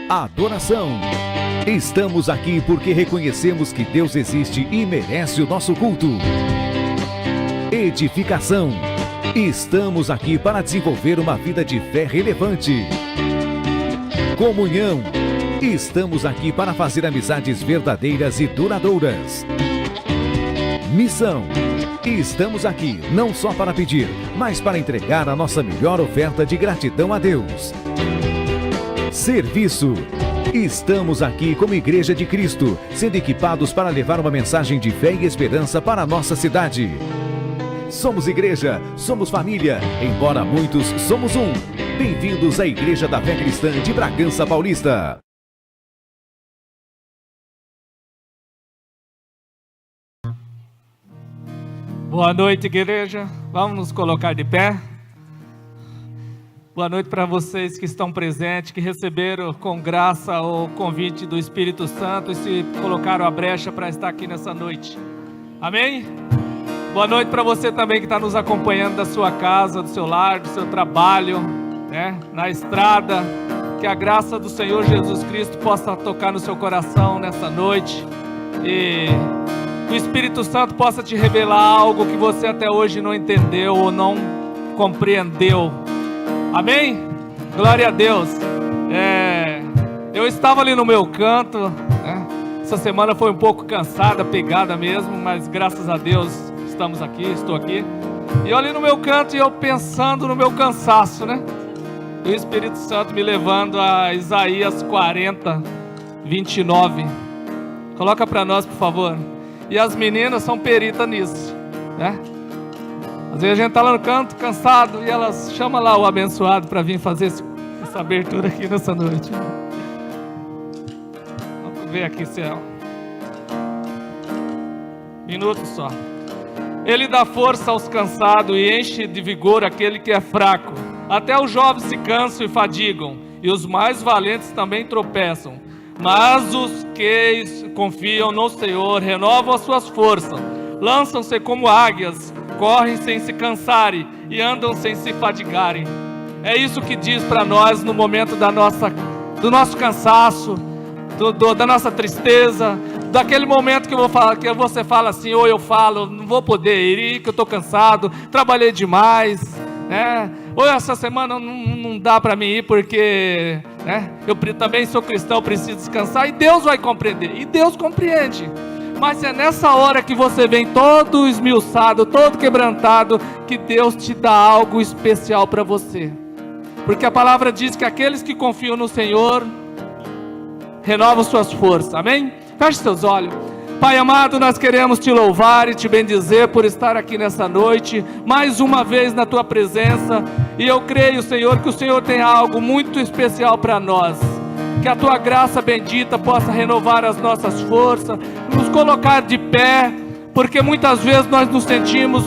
Adoração. Estamos aqui porque reconhecemos que Deus existe e merece o nosso culto. Edificação. Estamos aqui para desenvolver uma vida de fé relevante. Comunhão. Estamos aqui para fazer amizades verdadeiras e duradouras. Missão. Estamos aqui não só para pedir, mas para entregar a nossa melhor oferta de gratidão a Deus. Serviço. Estamos aqui como Igreja de Cristo, sendo equipados para levar uma mensagem de fé e esperança para a nossa cidade. Somos igreja, somos família, embora muitos somos um. Bem-vindos à Igreja da Fé Cristã de Bragança Paulista. Boa noite, igreja. Vamos nos colocar de pé. Boa noite para vocês que estão presentes, que receberam com graça o convite do Espírito Santo e se colocaram a brecha para estar aqui nessa noite. Amém? Boa noite para você também que está nos acompanhando da sua casa, do seu lar, do seu trabalho, né? Na estrada. Que a graça do Senhor Jesus Cristo possa tocar no seu coração nessa noite e que o Espírito Santo possa te revelar algo que você até hoje não entendeu ou não compreendeu. Amém? Glória a Deus. Eu estava ali no meu canto, né? Essa semana foi um pouco cansada, pegada mesmo, mas graças a Deus estamos aqui, estou aqui. E eu ali no meu canto e eu pensando no meu cansaço, né? E o Espírito Santo me levando a Isaías 40, 29. Coloca para nós, por favor. E as meninas são peritas nisso, né? Às vezes a gente está lá no canto, cansado, e elas chamam lá o abençoado para vir fazer essa abertura aqui nessa noite. Vamos ver aqui, céu. Minuto só. Ele dá força aos cansados e enche de vigor aquele que é fraco. Até os jovens se cansam e fadigam, e os mais valentes também tropeçam. Mas os que confiam no Senhor renovam as suas forças, lançam-se como águias, correm sem se cansarem e andam sem se fadigarem. É isso que diz para nós no momento do nosso cansaço, da nossa tristeza, daquele momento que você fala assim, ou eu falo, não vou poder ir, que eu estou cansado, trabalhei demais, né? Ou essa semana não dá para mim ir porque, né, eu também sou cristão, preciso descansar, e Deus vai compreender, e Deus compreende. Mas é nessa hora que você vem todo esmiuçado, todo quebrantado, que Deus te dá algo especial para você. Porque a palavra diz que aqueles que confiam no Senhor renovam suas forças. Amém? Feche seus olhos. Pai amado, nós queremos te louvar e te bendizer por estar aqui nessa noite, mais uma vez na tua presença. E eu creio, Senhor, que o Senhor tem algo muito especial para nós. Que a tua graça bendita possa renovar as nossas forças, nos colocar de pé, porque muitas vezes nós nos sentimos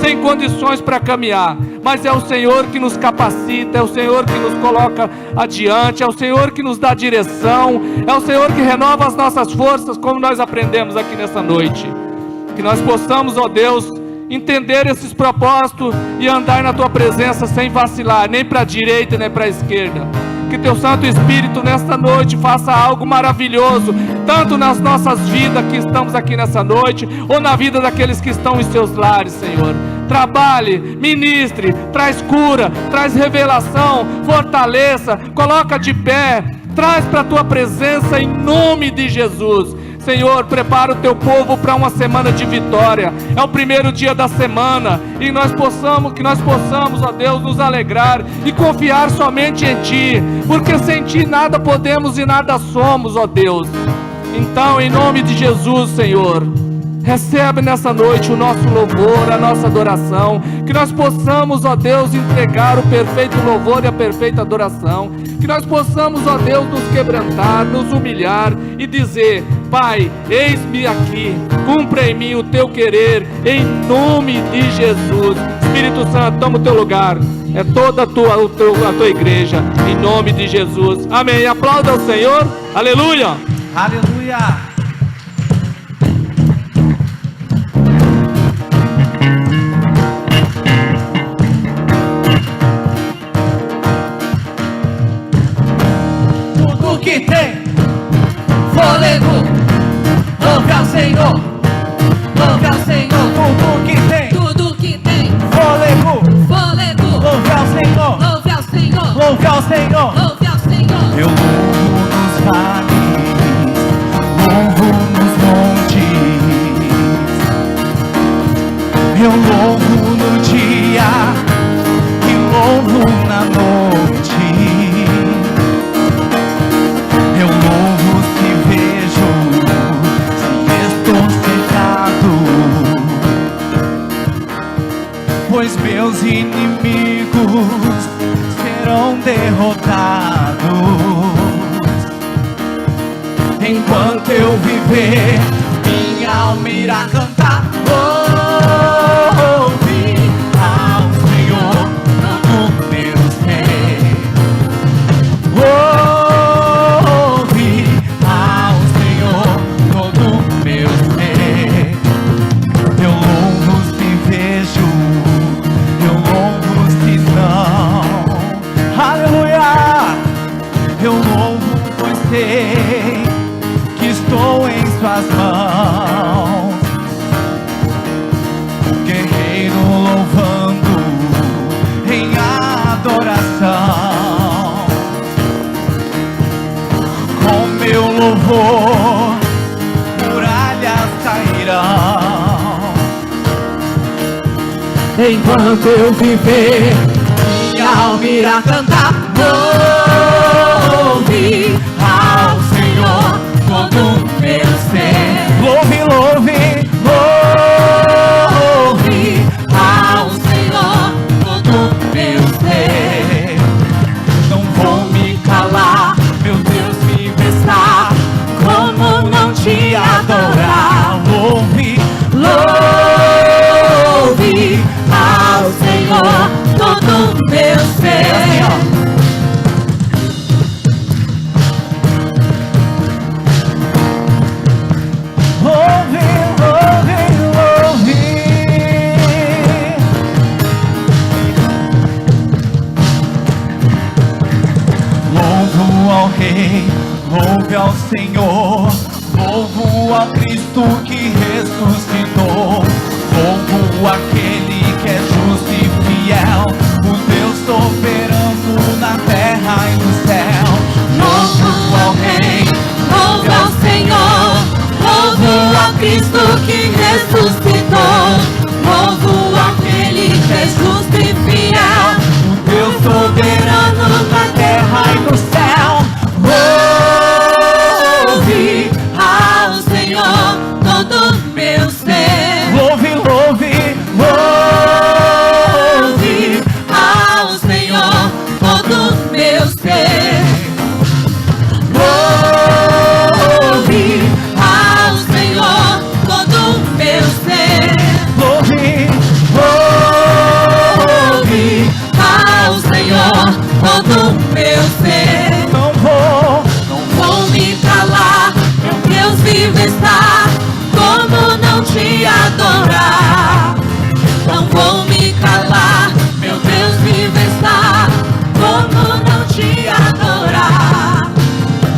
sem condições para caminhar, mas é o Senhor que nos capacita, é o Senhor que nos coloca adiante, é o Senhor que nos dá direção, é o Senhor que renova as nossas forças, como nós aprendemos aqui nessa noite. Que nós possamos, ó Deus, entender esses propósitos e andar na tua presença sem vacilar, nem para a direita nem para a esquerda. Que teu Santo Espírito nesta noite faça algo maravilhoso, tanto nas nossas vidas que estamos aqui nessa noite, ou na vida daqueles que estão em seus lares, Senhor. Trabalhe, ministre, traz cura, traz revelação, fortaleça, coloca de pé, traz para a tua presença em nome de Jesus. Senhor, prepara o teu povo para uma semana de vitória. É o primeiro dia da semana e que nós possamos, ó Deus, nos alegrar e confiar somente em Ti, porque sem Ti nada podemos e nada somos, ó Deus. Então, em nome de Jesus, Senhor, recebe nessa noite o nosso louvor, a nossa adoração, que nós possamos, ó Deus, entregar o perfeito louvor e a perfeita adoração, que nós possamos, ó Deus, nos quebrantar, nos humilhar e dizer: Pai, eis-me aqui, cumpra em mim o teu querer, em nome de Jesus. Espírito Santo, toma o teu lugar, é toda a tua igreja, em nome de Jesus. Amém. Aplauda o Senhor, aleluia. Aleluia. que tem fôlego, louve ao Senhor. Louve ao Senhor. Tudo que tem fôlego, louve ao Senhor. Louve ao Senhor. Louve ao Senhor. Eu louvo nos vales, louvo nos montes. Eu louvo no dia e louvo na noite. Eu louvo se vejo, se estou sentado, pois meus inimigos serão derrotados. Enquanto eu viver, minha alma irá cantar. Ouve ao Senhor todo meu ser. Ouve ao Senhor todo meu ser. Eu louvo se vejo, eu louvo se não. Aleluia! Eu louvo, pois sei que estou em suas mãos. O guerreiro louvando em adoração. Com meu louvor, muralhas cairão. Enquanto eu viver, minha alma irá cantar. Louve ao Senhor todo meu ser. Louve, louve, louve ao Senhor todo meu ser. Não vou me calar, meu Deus me bestar. Como não te adorar? Louve, louve ao Senhor todo meu ser. Louve ao Senhor, louvo ao Cristo que ressuscitou, louvo aquele que é justo e fiel, o Deus soberano na terra e no céu. Louvo ao Rei, louvo ao Senhor, louvo ao Cristo que ressuscitou, louvo aquele que é justo e fiel, o Deus soberano na terra e no céu. Louve ao Senhor todo meu ser. Louve, louve, louve ao Senhor todo meu ser. Louve ao Senhor todo meu ser. Louve, louve ao Senhor todo meu ser. Não vou me calar, meu Deus vivo está. Como não te adorar? Não vou me calar, meu Deus vivo está. Como não te adorar?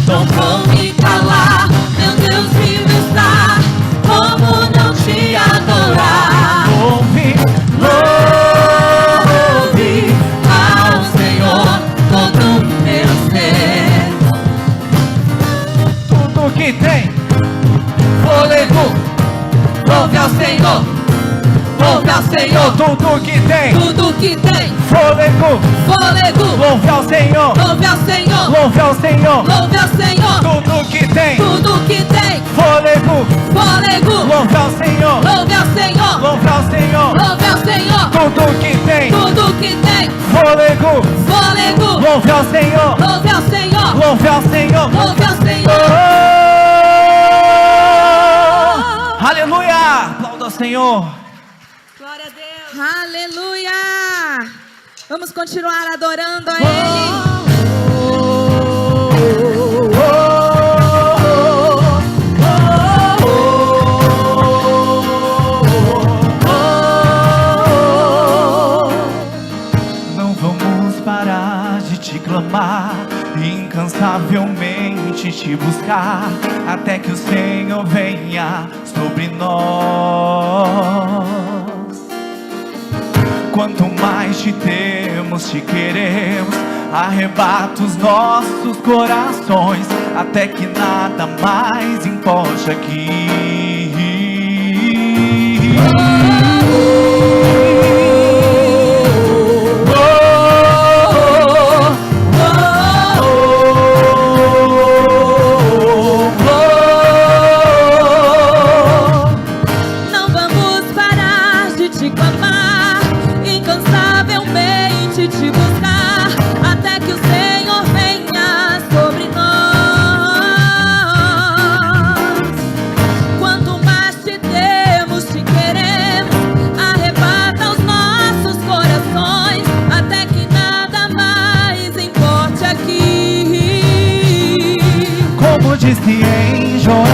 Não vou me calar, meu Deus vivo está. Como não te adorar? Louve, louve ao Senhor todo meu ser. Tudo que tem fôlego, louve ao Senhor. Louve ao Senhor. Tudo que tem fôlego, louve ao Senhor. Louve ao Senhor. Louve ao Senhor. Louve ao Senhor. Tudo que tem fôlego, louve ao Senhor. Louve ao Senhor. Louve ao Senhor. Louve ao Senhor. Tudo que tem fôlego, louve ao Senhor. Louve ao Senhor. Louve ao Senhor. Louve ao Senhor. Aleluia! Aplauda ao Senhor. Glória a Deus. Aleluia. Vamos continuar adorando a Ele. Não vamos parar de te clamar, incansavelmente te buscar, até que o Senhor venha sobre nós. Quanto mais te temos, te queremos, arrebata os nossos corações, até que nada mais importe aqui. Não vamos parar de te clamar, incansavelmente te buscar, até que o Senhor venha sobre nós. Quanto mais te temos, te queremos, arrebata os nossos corações, até que nada mais importe aqui. Como disse em Joel,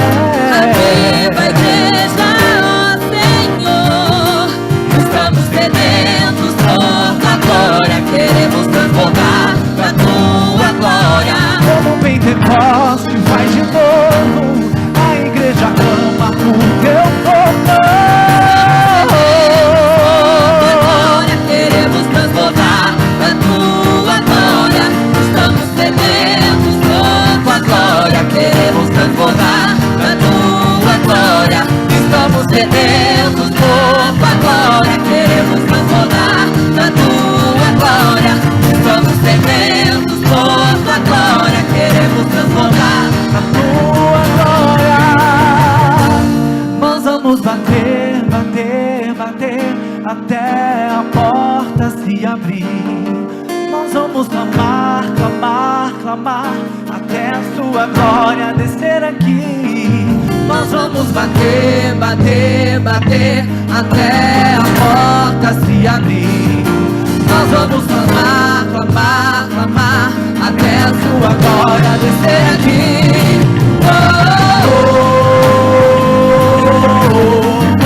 Aviva a igreja, ó Senhor, estamos sedentos por tua glória, queremos transbordar da tua glória. como Pentecoste faz de novo, a igreja clama por teu povo. Queremos transbordar da tua glória, estamos sedentos por tua glória, queremos transbordar da tua glória, estamos sedentos por tua glória, queremos transbordar da tua glória, estamos sedentos por tua glória, queremos transbordar Na tua glória, nós vamos bater, bater, bater, até a porta se abrir. Nós vamos clamar, clamar, clamar, até a sua glória descer aqui. Nós vamos bater, bater, bater, até a porta se abrir. Nós vamos clamar, clamar, clamar, até a sua glória descer aqui. Oh, oh, oh, oh,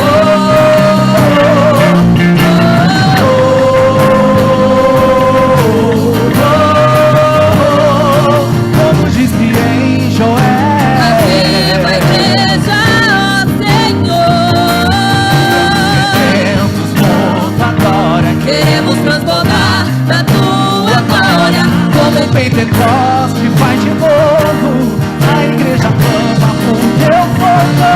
oh. Como disse em Joel, Aviva a igreja, ó Senhor, sedentos por tua glória, queremos transbordar da tua glória, como Pentecoste faz de novo, a igreja clama por teu povo.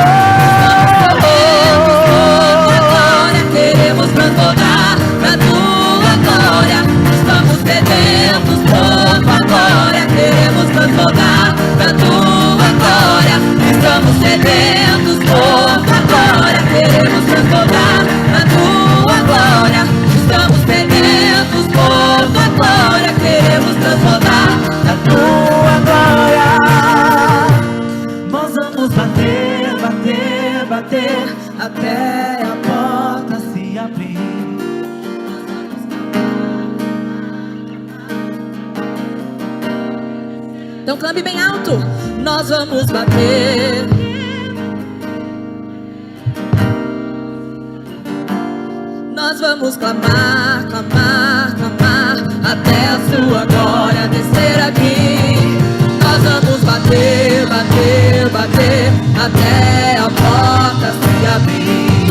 queremos transbordar da tua glória, estamos sedentos por tua glória, queremos transbordar da tua glória, estamos sedentos por tua glória, queremos transbordar da tua glória, estamos sedentos por tua glória, queremos transbordar Da tua glória, nós vamos bater, bater, bater, até a porta se abrir. Então clame bem alto. Nós vamos bater. Nós vamos clamar, clamar, clamar, até a sua glória descer aqui. Nós vamos bater, bater, bater, até a porta se abrir.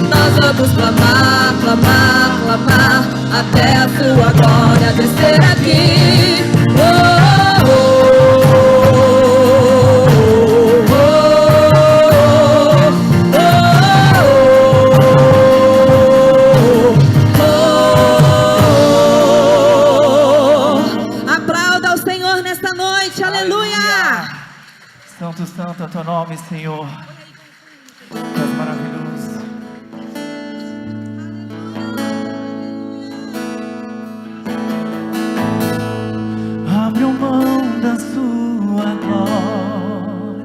Nós vamos clamar, clamar, clamar, até a sua glória descer aqui. Oh, oh, oh, oh. Aplauda ao Senhor nesta noite, aleluia! Santo, santo é o teu nome, Senhor. Tu és maravilhoso. Abriu mão da sua glória,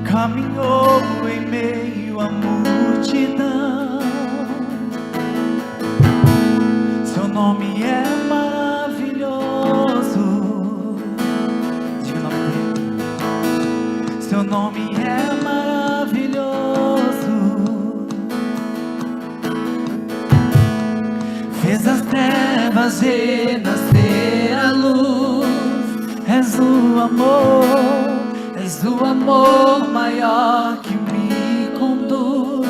caminhou em meio à multidão. Seu nome é maravilhoso. Diga o nome dele. Seu nome é maravilhoso. Fez as trevas renascer. amor, és o amor maior que me conduz.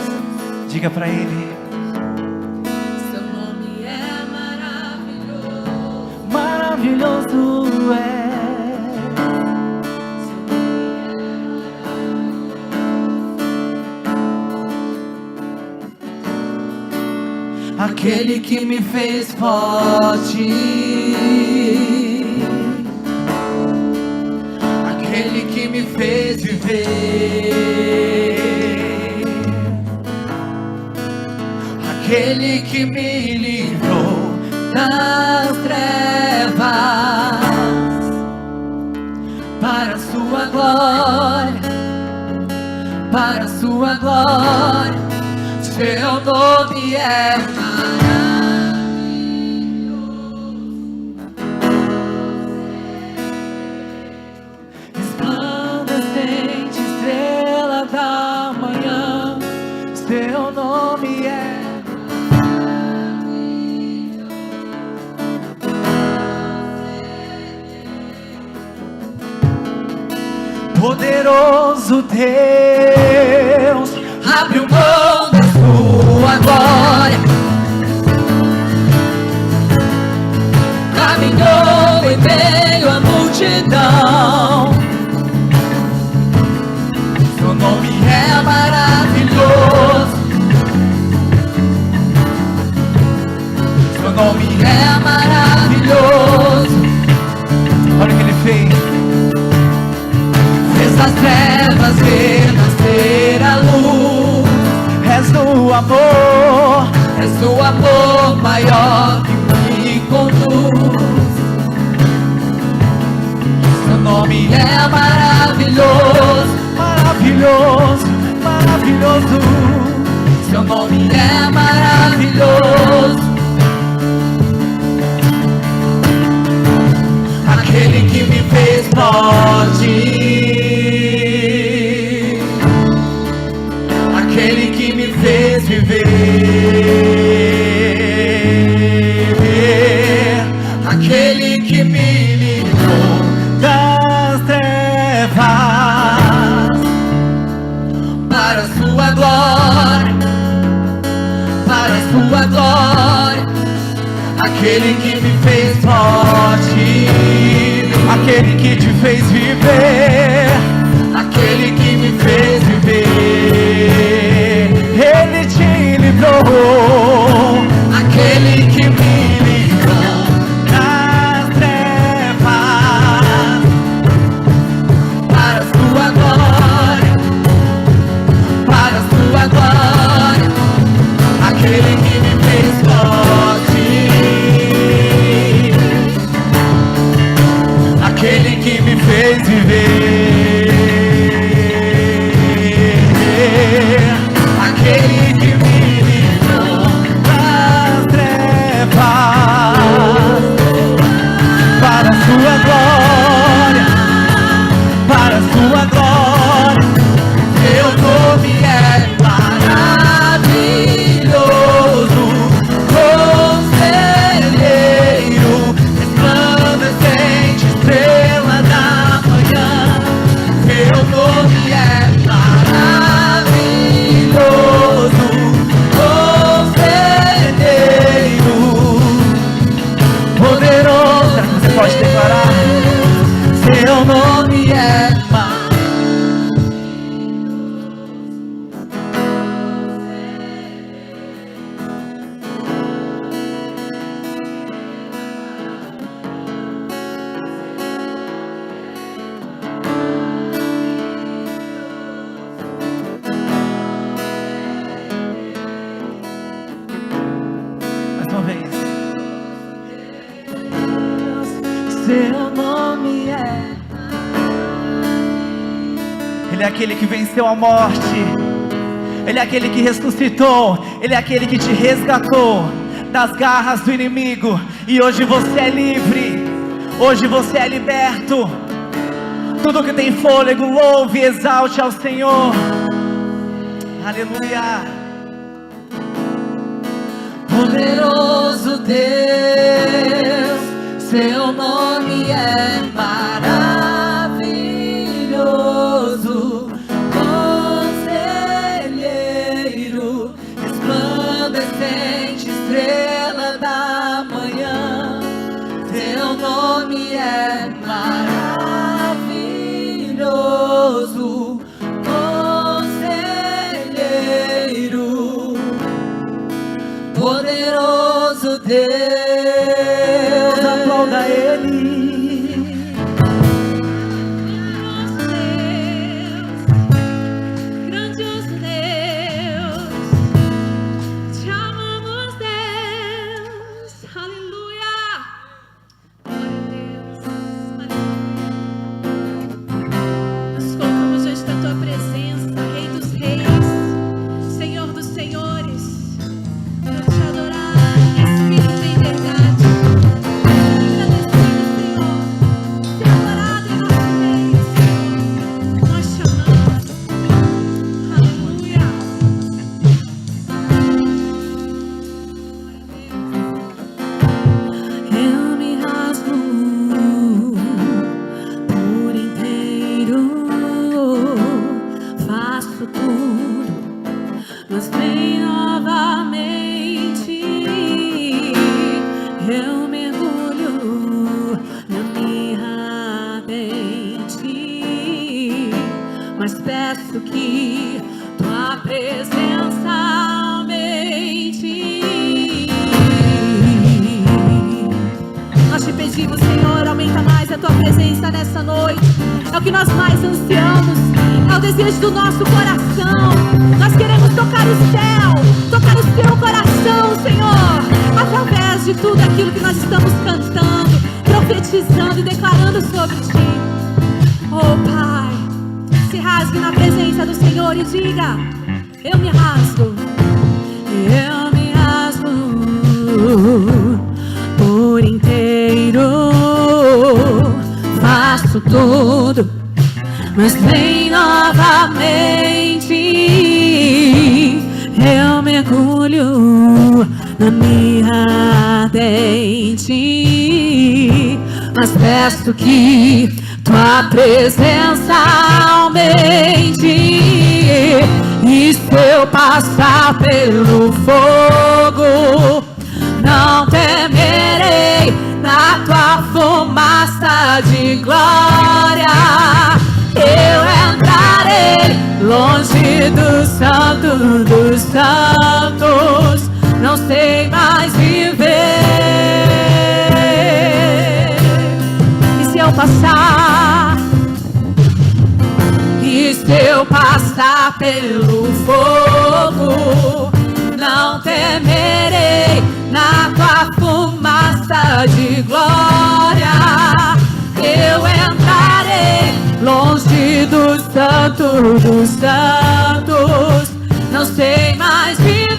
Diga pra Ele. Seu nome é maravilhoso. Maravilhoso é. Aquele que me fez forte, aquele que me fez viver, aquele que me livrou das trevas para a sua glória, para a sua glória. Seu nome é resplandecente, estrela da manhã. Seu nome é poderoso Deus. Abre o mão da sua glória, caminhou em meio à multidão. Seu nome é maravilhoso, seu nome é maravilhoso. Olha o que Ele fez. Fez as trevas renascer a luz. És o amor maior que me conduz. Seu nome é maravilhoso, maravilhoso, maravilhoso. Seu nome é maravilhoso. Aquele que me fez forte, aquele que me fez viver, aquele que me livrou das trevas para a sua glória, para a sua glória. Aquele que me fez forte, aquele que te fez viver, aquele que me fez viver. Ele te livrou, aquele que me livrou das trevas para a sua glória, para a sua glória. Aquele que me fez forte, aquele que me fez viver, aquele que me livrou das trevas para a sua glória, para a sua glória. Seu nome é maravilhoso, conselheiro, resplandecente, estrela da manhã. Seu nome é maravilhoso, conselheiro, poderoso. Será que você pode declarar? Seu nome é maravilhoso. Mais uma vez. Seu nome é. Ele é aquele que venceu a morte. Ele é aquele que ressuscitou. Ele é aquele que te resgatou das garras do inimigo. E hoje você é livre. Hoje você é liberto. Tudo que tem fôlego, louve e exalte ao Senhor. Aleluia. Poderoso Deus, seu nome é maravilhoso. nome é maravilhoso, conselheiro, poderoso Deus, aplauda Ele. Mas peço que tua presença aumente. Nós te pedimos, Senhor, aumenta mais a tua presença nessa noite. É o que nós mais ansiamos, é o desejo do nosso coração. Nós queremos tocar o céu, tocar o teu coração, Senhor, através de tudo aquilo que nós estamos cantando, profetizando e declarando sobre ti. Oh Pai, se rasgue na presença do Senhor e diga: eu me rasgo por inteiro, faço tudo, mas vem novamente. Eu mergulho na minha ardente, mas peço que tua presença aumente. E se eu passar pelo fogo, não temerei, na tua fumaça de glória eu entrarei, longe do santo dos santos, não sei mais viver. E se eu passar, e se eu passar pelo fogo, não temerei, na tua fumaça de glória eu entrarei, longe do santo dos santos, não sei mais viver.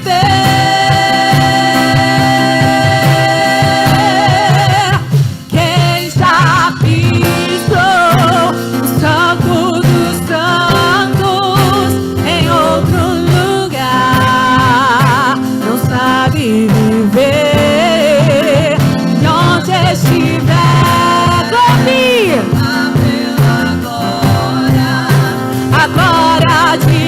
Quem já pisou o santo dos santos em outro lugar não sabe viver. E onde estiver, glória, a glória de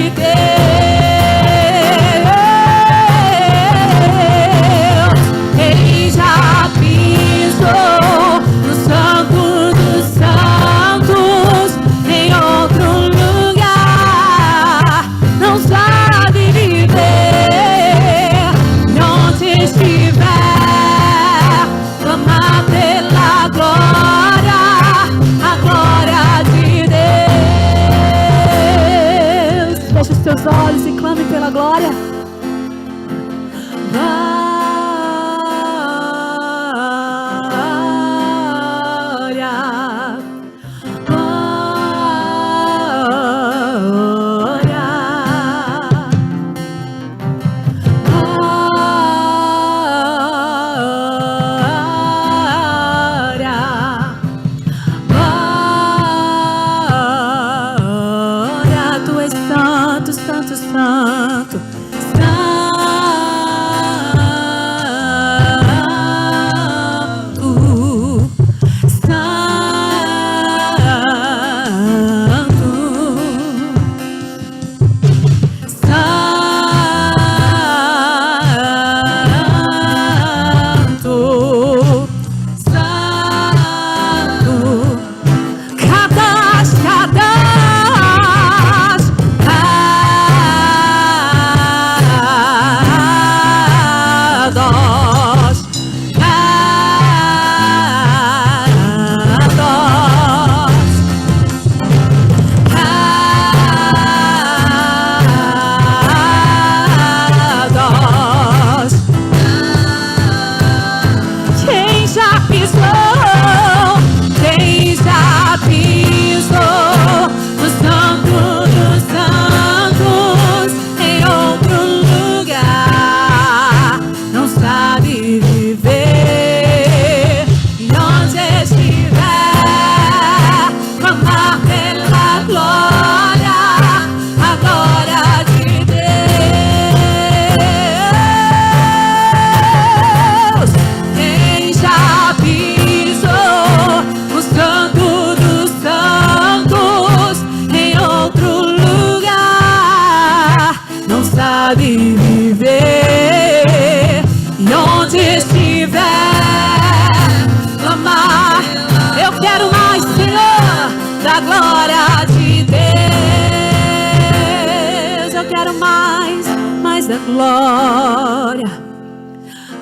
da glória,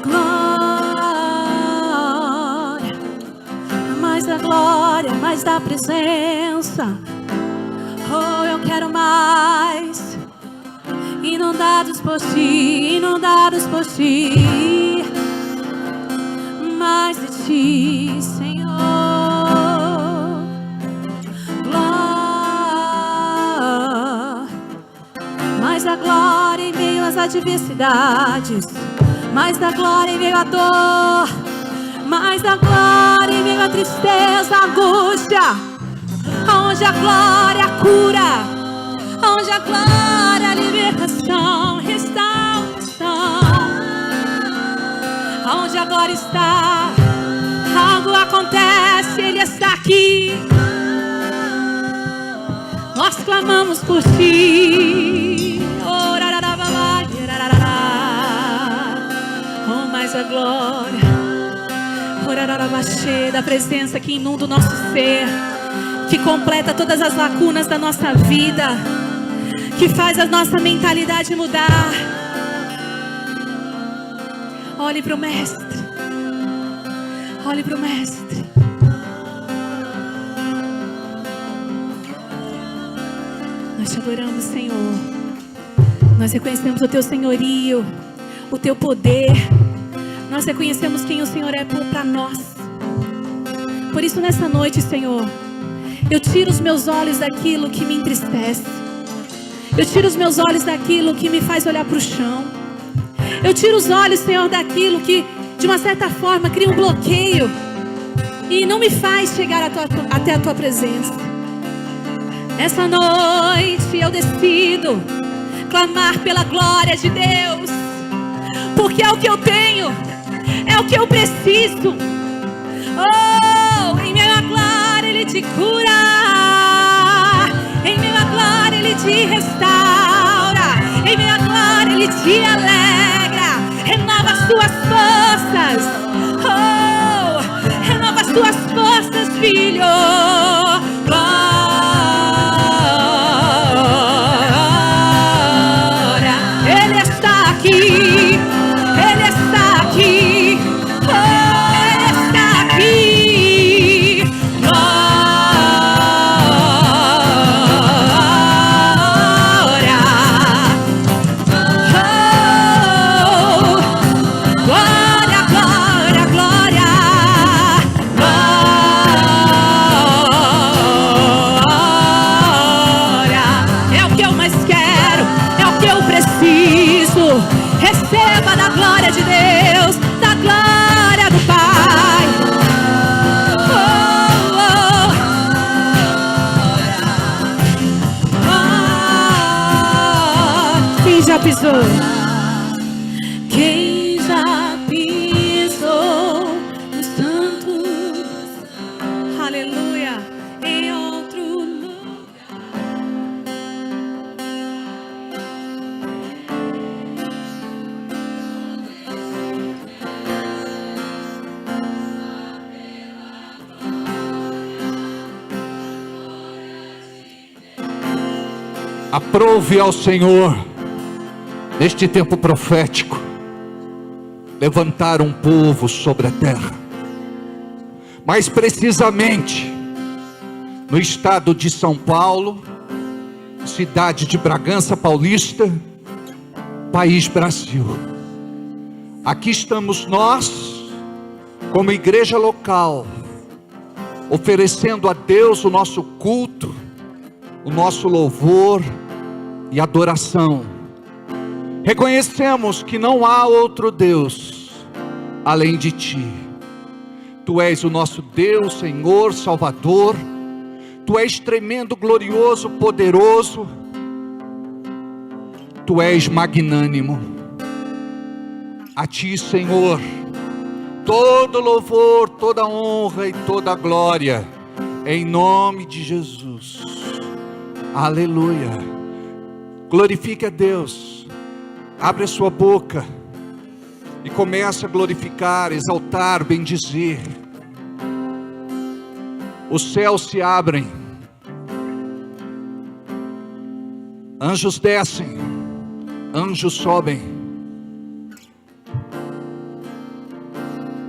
glória, mais da glória, mais da presença. Oh, eu quero mais, inundados por ti, inundados por ti, mais de ti, Senhor. Glória, mais da glória em meio às adversidades, mais da glória em meio à dor, mais da glória em meio à tristeza, à angústia. Onde a glória cura, onde a glória libertação, restauração. Onde a glória está, algo acontece, Ele está aqui. Nós clamamos por ti. Oh, mais a glória, da presença que inunda o nosso ser, que completa todas as lacunas da nossa vida, que faz a nossa mentalidade mudar. Olhe para o Mestre, olhe para o Mestre. Nós te adoramos, Senhor. Nós reconhecemos o Teu senhorio, o Teu poder. Nós reconhecemos quem o Senhor é para nós. Por isso, nessa noite, Senhor, eu tiro os meus olhos daquilo que me entristece. Eu tiro os meus olhos daquilo que me faz olhar para o chão. Eu tiro os olhos, Senhor, daquilo que, de uma certa forma, cria um bloqueio e não me faz chegar até a Tua presença. Essa noite eu decido clamar pela glória de Deus, porque é o que eu tenho, é o que eu preciso. Oh, em meio à glória Ele te cura, em meio à glória Ele te restaura, em meio à glória Ele te alegra, renova as tuas forças. Oh, renova as tuas forças, filho. Glória, Ele está aqui, Ele está aqui. Oh, Ele está aqui. Receba da glória de Deus, da glória do Pai. Oh, oh. Quem já pisou? Quem já pisou no santo? Aleluia. Em outro lugar. Aprove ao Senhor, neste tempo profético, levantar um povo sobre a terra, mais precisamente no estado de São Paulo, cidade de Bragança Paulista, país Brasil. Aqui estamos nós, como igreja local, oferecendo a Deus o nosso culto, o nosso louvor e adoração. Reconhecemos que não há outro Deus além de Ti. Tu és o nosso Deus, Senhor, Salvador. Tu és tremendo, glorioso, poderoso. Tu és magnânimo. A Ti, Senhor, todo louvor, toda honra e toda glória, em nome de Jesus. Aleluia. Glorifique a Deus. Abre a sua boca e comece a glorificar, exaltar, bendizer. Os céus se abrem, anjos descem, Anjos sobem.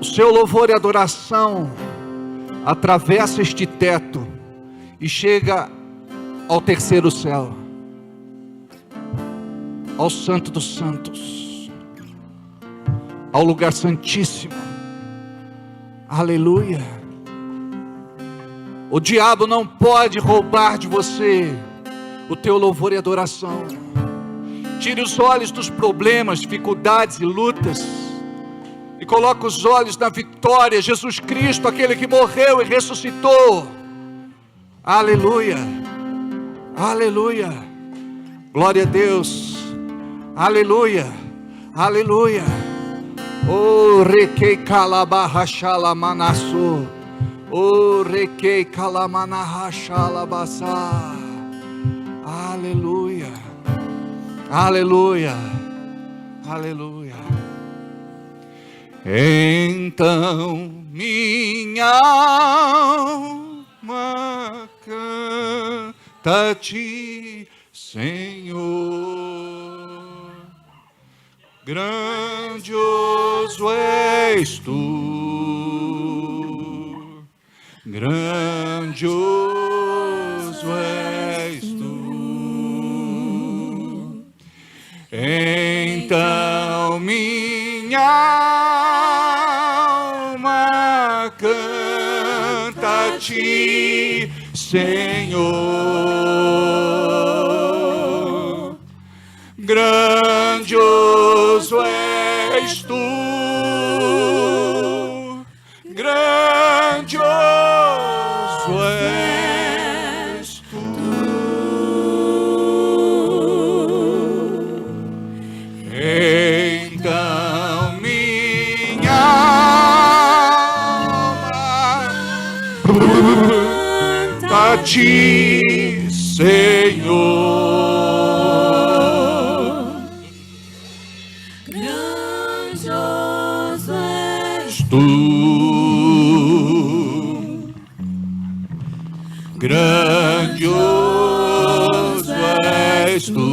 O seu louvor e adoração atravessa este teto e chega ao terceiro céu, ao Santo dos Santos, ao lugar santíssimo. Aleluia. O diabo não pode roubar de você o teu louvor e adoração. Tire os olhos dos problemas, dificuldades e lutas e coloque os olhos na vitória. Jesus Cristo, aquele que morreu e ressuscitou. Aleluia, aleluia, glória a Deus, aleluia, aleluia. Oh, requei calabarrachala manassou, oh, requei calamanarrachala. Aleluia, aleluia, aleluia. Então minha alma canta-te, Senhor. Grandioso és tu, grandioso és tu. Então minha alma canta-te, Senhor. Grandioso és tu, grandioso és tu. Então minha alma canta-te, Senhor. Tu, grandioso és tu.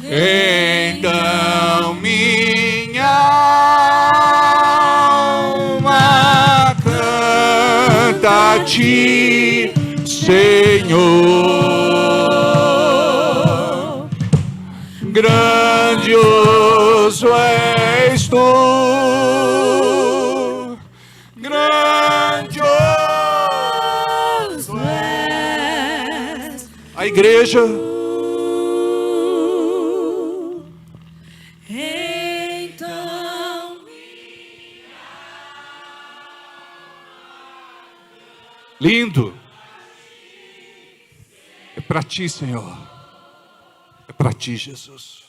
Então minha alma canta-te, Senhor. Grandioso és tu, grandioso és. A igreja. Então lindo. É para ti, Senhor. É para ti, Jesus.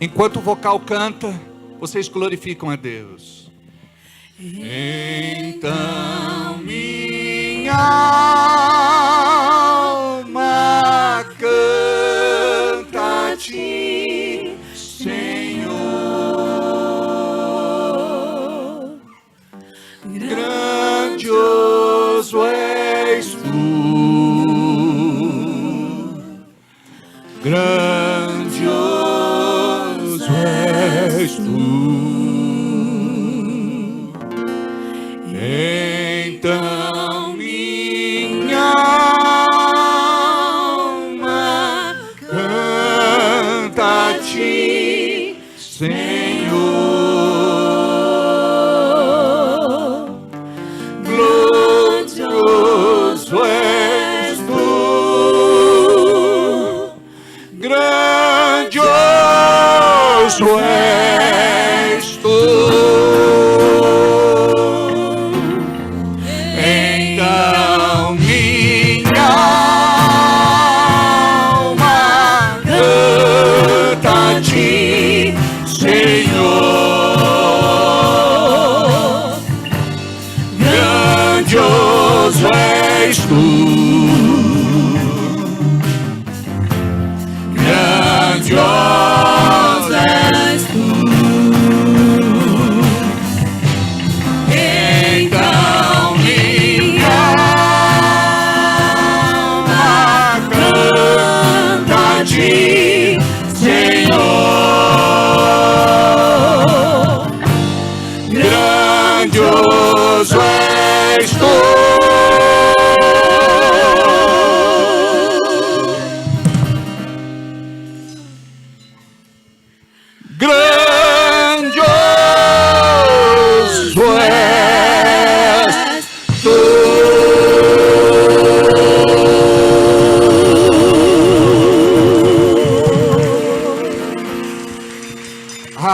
Enquanto o vocal canta, vocês glorificam a Deus. Então minha alma canta-te, Senhor. Grandioso és tu, grandioso és tu. Então minha alma canta-te, Senhor. Glorioso és tu, grandioso és tu.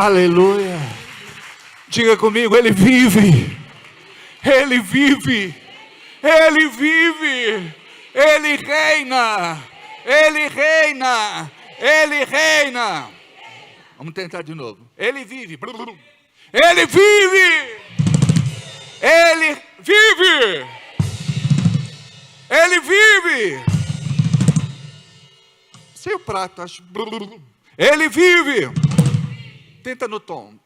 Aleluia. Diga comigo, Ele vive. Ele vive. Ele vive. Ele reina. Ele reina. Ele reina. Vamos tentar de novo. Ele vive. Ele vive. Ele vive. Ele vive. Sem o prato, acho. Ele vive. Tenta no tom.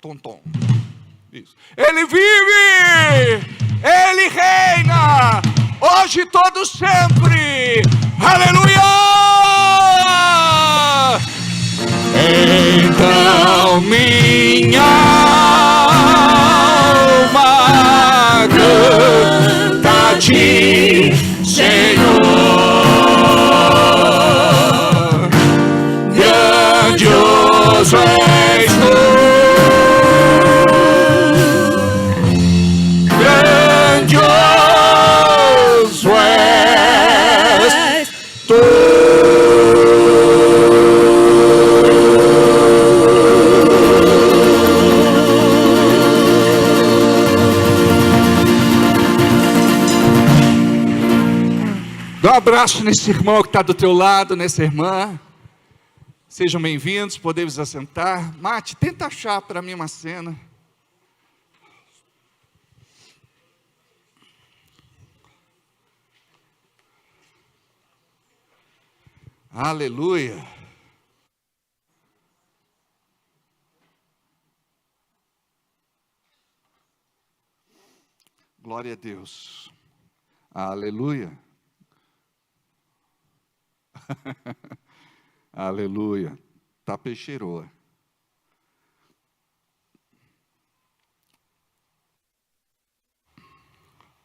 Isso. Ele vive. Ele reina. Hoje, todo sempre. Aleluia. Então minha alma canta a ti, Senhor. Grandioso és tu. Grandioso és tu. Dá um abraço nesse irmão que está do teu lado, nessa irmã. Sejam bem-vindos, podemos assentar. Mate, tenta achar para mim uma cena. Aleluia. Glória a Deus. Aleluia. Aleluia. Tá peixeroa.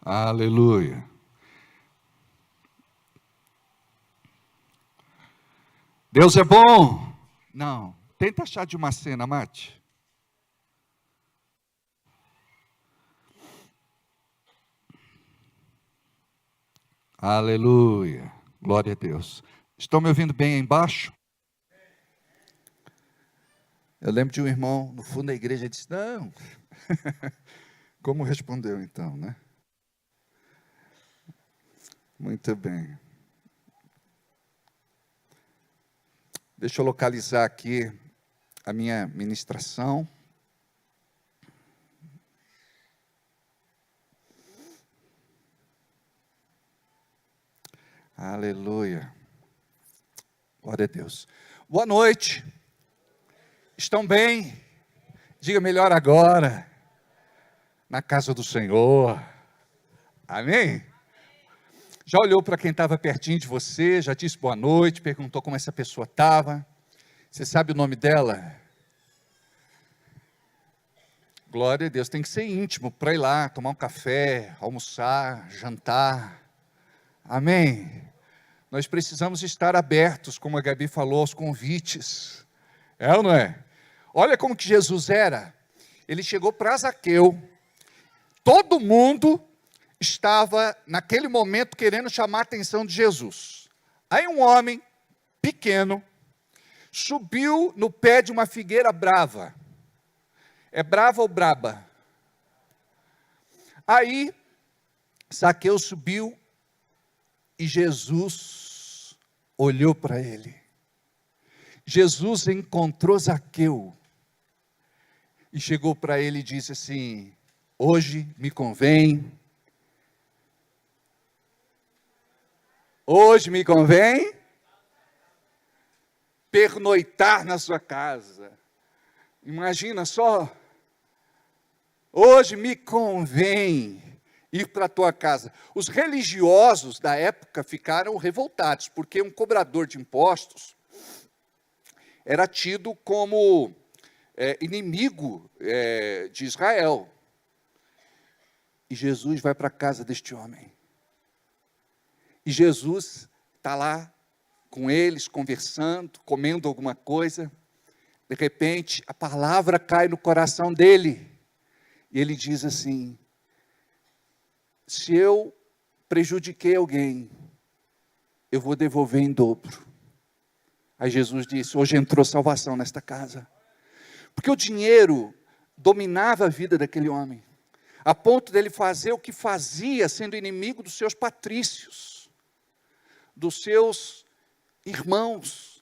Aleluia. Deus é bom. Não. Tenta achar de uma cena, Mate. Aleluia. Glória a Deus. Estão me ouvindo bem aí embaixo? Eu lembro de um irmão no fundo da igreja disse: não. Como respondeu então, né? Muito bem. Deixa eu localizar aqui a minha ministração. Aleluia. Glória a Deus. Boa noite. Estão bem? Diga melhor agora. Na casa do Senhor. Amém? Já olhou para quem estava pertinho de você, já disse boa noite, perguntou como essa pessoa estava. Você sabe o nome dela? Glória a Deus, tem que ser íntimo para ir lá, tomar um café, almoçar, jantar. Amém? Nós precisamos estar abertos, como a Gabi falou, aos convites. É ou não é? Olha como que Jesus era. Ele chegou para Zaqueu. Todo mundo estava, naquele momento, querendo chamar a atenção de Jesus. Aí um homem pequeno subiu no pé de uma figueira brava. É brava ou braba? Aí, Zaqueu subiu e Jesus olhou para ele. Jesus encontrou Zaqueu e chegou para ele e disse assim: hoje me convém pernoitar na sua casa. Imagina só, hoje me convém ir para a tua casa. Os religiosos da época ficaram revoltados, porque um cobrador de impostos era tido como inimigo de Israel. E Jesus vai para a casa deste homem. E Jesus está lá com eles, conversando, comendo alguma coisa. De repente, a palavra cai no coração dele. E ele diz assim: se eu prejudiquei alguém, eu vou devolver em dobro. Aí Jesus disse: hoje entrou salvação nesta casa. Porque o dinheiro dominava a vida daquele homem, a ponto dele fazer o que fazia, sendo inimigo dos seus patrícios, dos seus irmãos.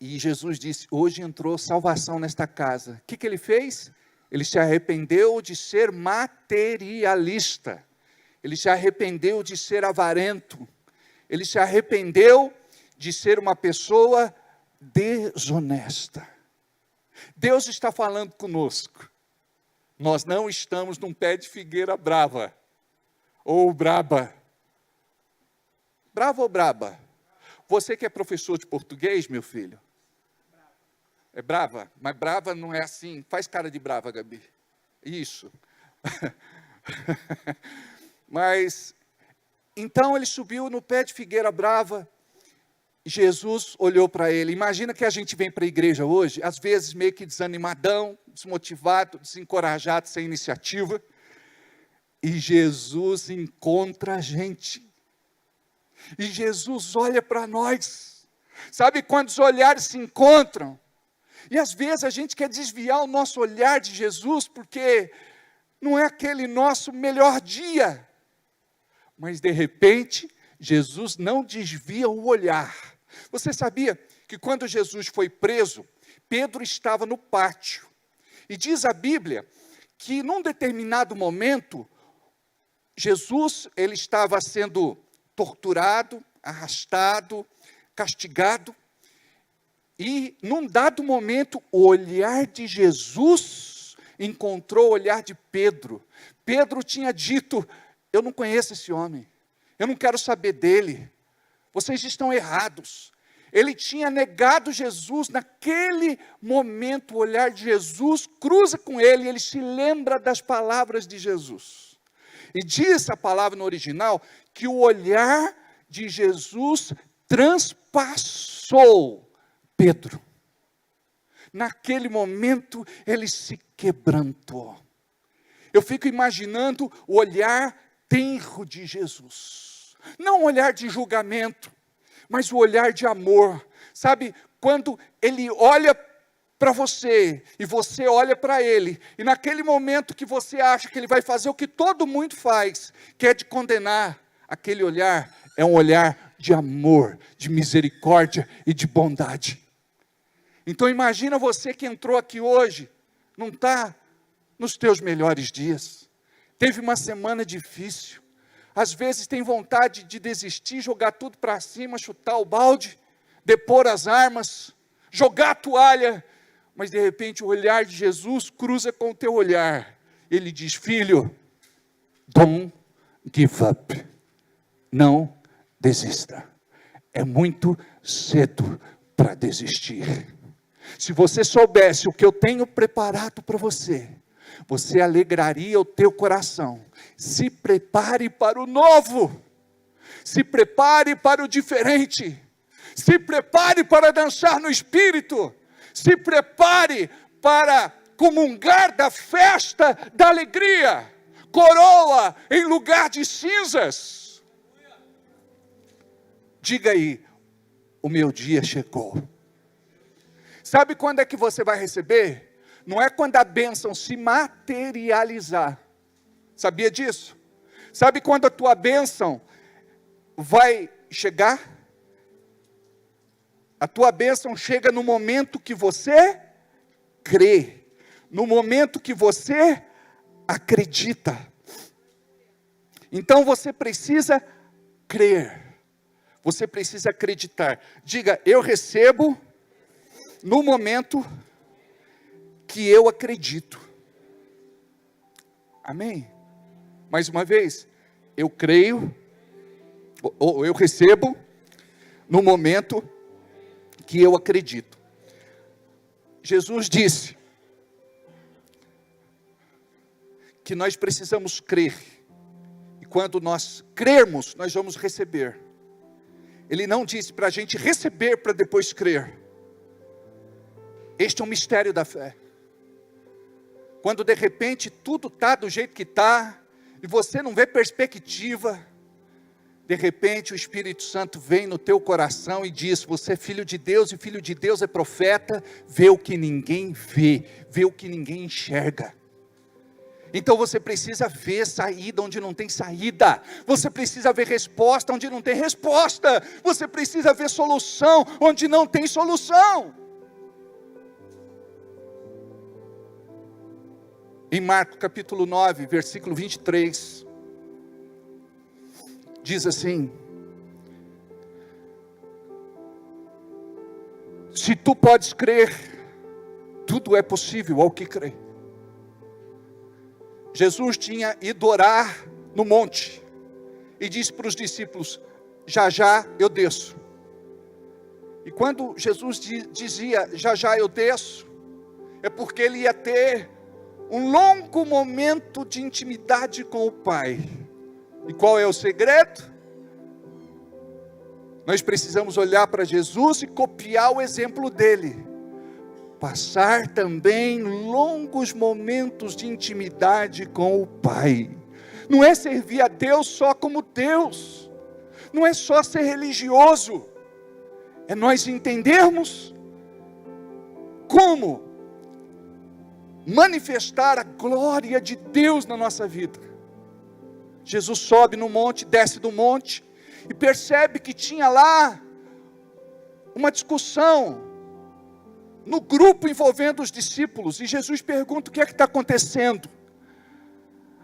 E Jesus disse, hoje entrou salvação nesta casa. O que ele fez? Ele se arrependeu de ser materialista. Ele se arrependeu de ser avarento. Ele se arrependeu de ser uma pessoa desonesta. Deus está falando conosco. Nós não estamos num pé de figueira brava. Ou braba. Brava ou braba? Você que é professor de português, meu filho. É brava? Mas brava não é assim. Faz cara de brava, Gabi. Isso. Mas, então ele subiu no pé de figueira brava. Jesus olhou para ele. Imagina que a gente vem para a igreja hoje, às vezes meio que desanimadão, desmotivado, desencorajado, sem iniciativa. E Jesus encontra a gente. E Jesus olha para nós. Sabe quando os olhares se encontram? E às vezes a gente quer desviar o nosso olhar de Jesus, porque não é aquele nosso melhor dia. Mas de repente, Jesus não desvia o olhar. Você sabia que quando Jesus foi preso, Pedro estava no pátio. E diz a Bíblia que num determinado momento, Jesus ele estava sendo torturado, arrastado, castigado. E num dado momento, o olhar de Jesus encontrou o olhar de Pedro. Pedro tinha dito, eu não conheço esse homem, eu não quero saber dele, vocês estão errados. Ele tinha negado Jesus, naquele momento o olhar de Jesus cruza com ele, e ele se lembra das palavras de Jesus. E diz a palavra no original, que o olhar de Jesus transpassou Pedro. Naquele momento, ele se quebrantou. Eu fico imaginando o olhar tenro de Jesus. Não o olhar de julgamento, mas o olhar de amor. Sabe, quando ele olha para você, e você olha para ele, e naquele momento que você acha que ele vai fazer o que todo mundo faz, que é de condenar, aquele olhar é um olhar de amor, de misericórdia e de bondade. Então imagina você que entrou aqui hoje, não está nos teus melhores dias, teve uma semana difícil, às vezes tem vontade de desistir, jogar tudo para cima, chutar o balde, depor as armas, jogar a toalha, mas de repente o olhar de Jesus cruza com o teu olhar, ele diz, filho, don't give up, não desista, é muito cedo para desistir. Se você soubesse o que eu tenho preparado para você, você alegraria o teu coração. Se prepare para o novo, se prepare para o diferente, se prepare para dançar no Espírito, se prepare para comungar da festa da alegria, coroa em lugar de cinzas. Diga aí, o meu dia chegou. Sabe quando é que você vai receber? Não é quando a bênção se materializar. Sabia disso? Sabe quando a tua bênção vai chegar? A tua bênção chega no momento que você crê. No momento que você acredita. Então você precisa crer. Você precisa acreditar. Diga, eu recebo no momento que eu acredito. Amém? Mais uma vez, eu creio, ou eu recebo no momento que eu acredito. Jesus disse que nós precisamos crer, e quando nós crermos, nós vamos receber. Ele não disse para a gente receber para depois crer. Este é um mistério da fé. Quando de repente tudo está do jeito que está, e você não vê perspectiva, De repente o Espírito Santo vem no teu coração e diz: você é filho de Deus, e filho de Deus é profeta, vê o que ninguém vê, vê o que ninguém enxerga. Então você precisa ver saída onde não tem saída, você precisa ver resposta onde não tem resposta, você precisa ver solução onde não tem solução. Em Marcos capítulo 9, versículo 23, diz assim: se tu podes crer, tudo é possível ao que crê. Jesus tinha ido orar no monte, e disse para os discípulos: já já eu desço. E quando Jesus dizia já já eu desço, é porque ele ia ter um longo momento de intimidade com o Pai. E qual é o segredo? Nós precisamos olhar para Jesus e copiar o exemplo dele. Passar também longos momentos de intimidade com o Pai. Não é servir a Deus só como Deus. Não é só ser religioso. É nós entendermos como manifestar a glória de Deus na nossa vida. Jesus sobe no monte, desce do monte, e percebe que tinha lá uma discussão no grupo envolvendo os discípulos, e Jesus pergunta: o que é que está acontecendo?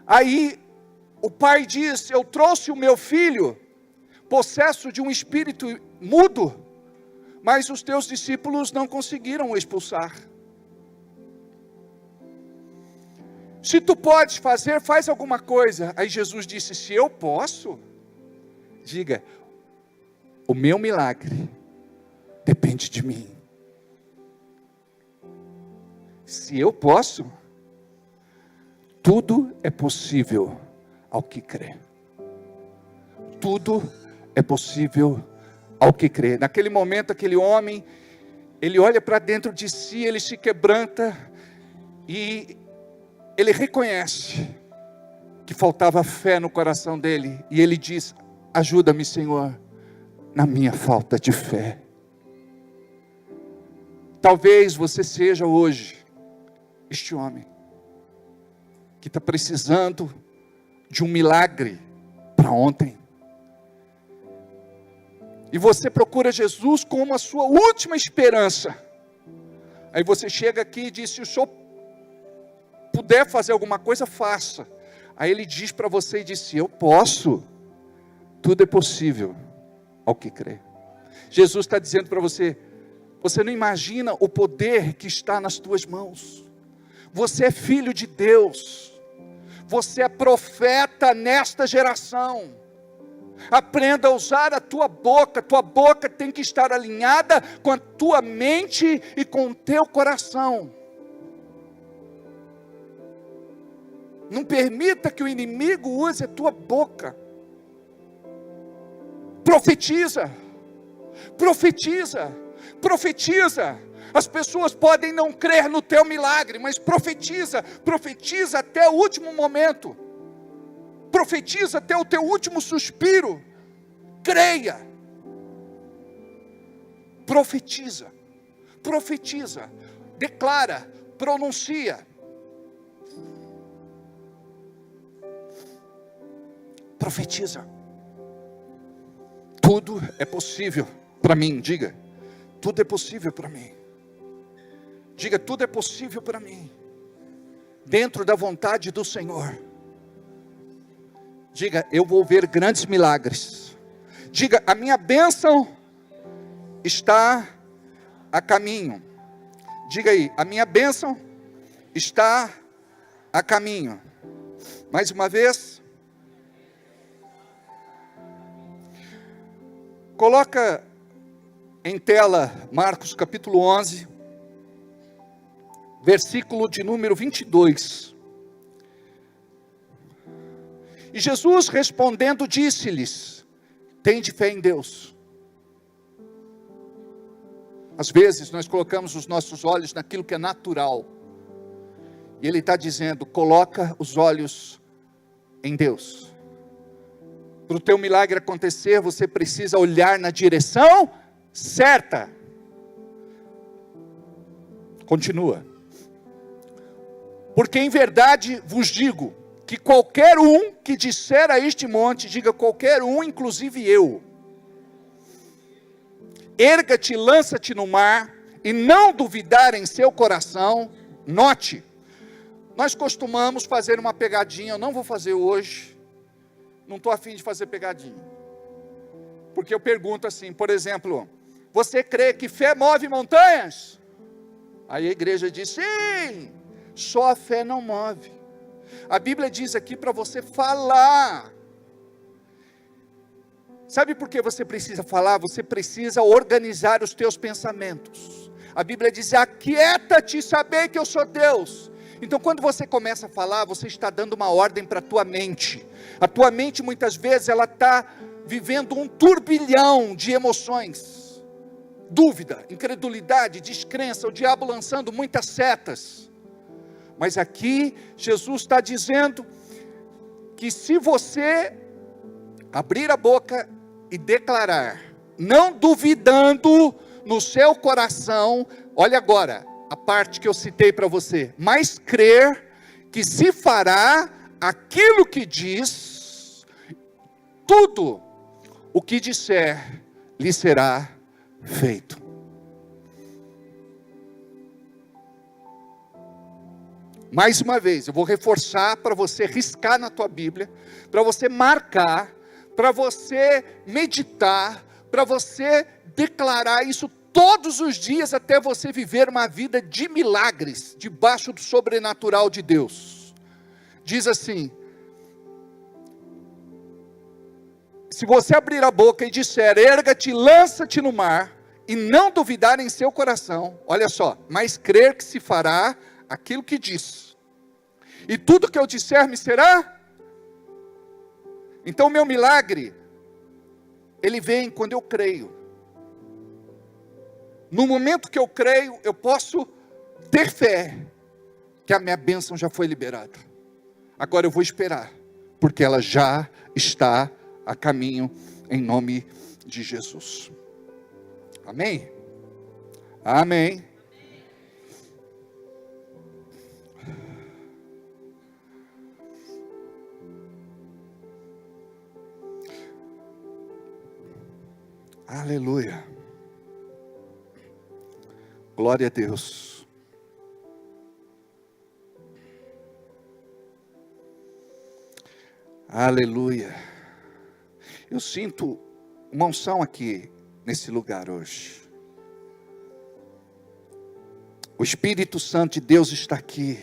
Aí o pai diz: eu trouxe o meu filho, possesso de um espírito mudo, mas os teus discípulos não conseguiram o expulsar. Se tu podes fazer, faz alguma coisa. Aí Jesus disse: se eu posso, diga, o meu milagre depende de mim. Se eu posso, tudo é possível ao que crê. Tudo é possível ao que crê. Naquele momento, aquele homem, ele olha para dentro de si, ele se quebranta, e ele reconhece que faltava fé no coração dele, e ele diz: ajuda-me, Senhor, na minha falta de fé. Talvez você seja hoje este homem que está precisando de um milagre para ontem, e você procura Jesus como a sua última esperança. Aí você chega aqui e diz: se o senhor puder fazer alguma coisa, faça. Aí ele diz para você e diz: se eu posso, tudo é possível ao que crê. Jesus está dizendo para você: você não imagina o poder que está nas tuas mãos. Você é filho de Deus. Você é profeta nesta geração. Aprenda a usar a tua boca. Tua boca tem que estar alinhada com a tua mente e com o teu coração. Não permita que o inimigo use a tua boca. Profetiza. Profetiza. Profetiza. As pessoas podem não crer no teu milagre, mas profetiza. Profetiza até o último momento. Profetiza até o teu último suspiro. Creia. Profetiza. Profetiza. Declara. Pronuncia. Profetiza. Tudo é possível para mim. Diga, tudo é possível para mim. Diga, tudo é possível para mim, dentro da vontade do Senhor. Diga, eu vou ver grandes milagres. Diga, a minha bênção está a caminho. Diga aí, a minha bênção está a caminho. Mais uma vez. Coloca em tela Marcos capítulo 11, versículo de número 22. E Jesus respondendo disse-lhes: tende fé em Deus. Às vezes nós colocamos os nossos olhos naquilo que é natural. E Ele está dizendo: coloca os olhos em Deus. Para o teu milagre acontecer, você precisa olhar na direção certa. Continua. Porque em verdade vos digo, que qualquer um que disser a este monte, diga qualquer um, inclusive eu, erga-te, lança-te no mar, e não duvidar em seu coração. Note, nós costumamos fazer uma pegadinha, eu não vou fazer hoje, não estou afim de fazer pegadinha, porque eu pergunto assim, por exemplo, você crê que fé move montanhas? Aí a igreja diz, sim, só a fé não move. A Bíblia diz aqui para você falar. Sabe por que você precisa falar? Você precisa organizar os teus pensamentos. A Bíblia diz, aquieta-te e saber que eu sou Deus. Então quando você começa a falar, você está dando uma ordem para a tua mente. A tua mente muitas vezes ela está vivendo um turbilhão de emoções. Dúvida, incredulidade, descrença, o diabo lançando muitas setas. Mas aqui Jesus está dizendo que se você abrir a boca e declarar, não duvidando no seu coração, olha agora a parte que eu citei para você, mas crer que se fará aquilo que diz, tudo o que disser lhe será feito. Mais uma vez, eu vou reforçar para você riscar na tua Bíblia, para você marcar, para você meditar, para você declarar isso todos os dias até você viver uma vida de milagres, debaixo do sobrenatural de Deus. Diz assim, se você abrir a boca e disser, erga-te, lança-te no mar, e não duvidar em seu coração, olha só, mas crer que se fará aquilo que diz, e tudo que eu disser me será. Então o meu milagre, ele vem quando eu creio. No momento que eu creio, eu posso ter fé, que a minha bênção já foi liberada. Agora eu vou esperar, porque ela já está a caminho, em nome de Jesus. Amém? Amém. Aleluia. Glória a Deus. Aleluia. Eu sinto uma unção aqui nesse lugar hoje. O Espírito Santo de Deus está aqui.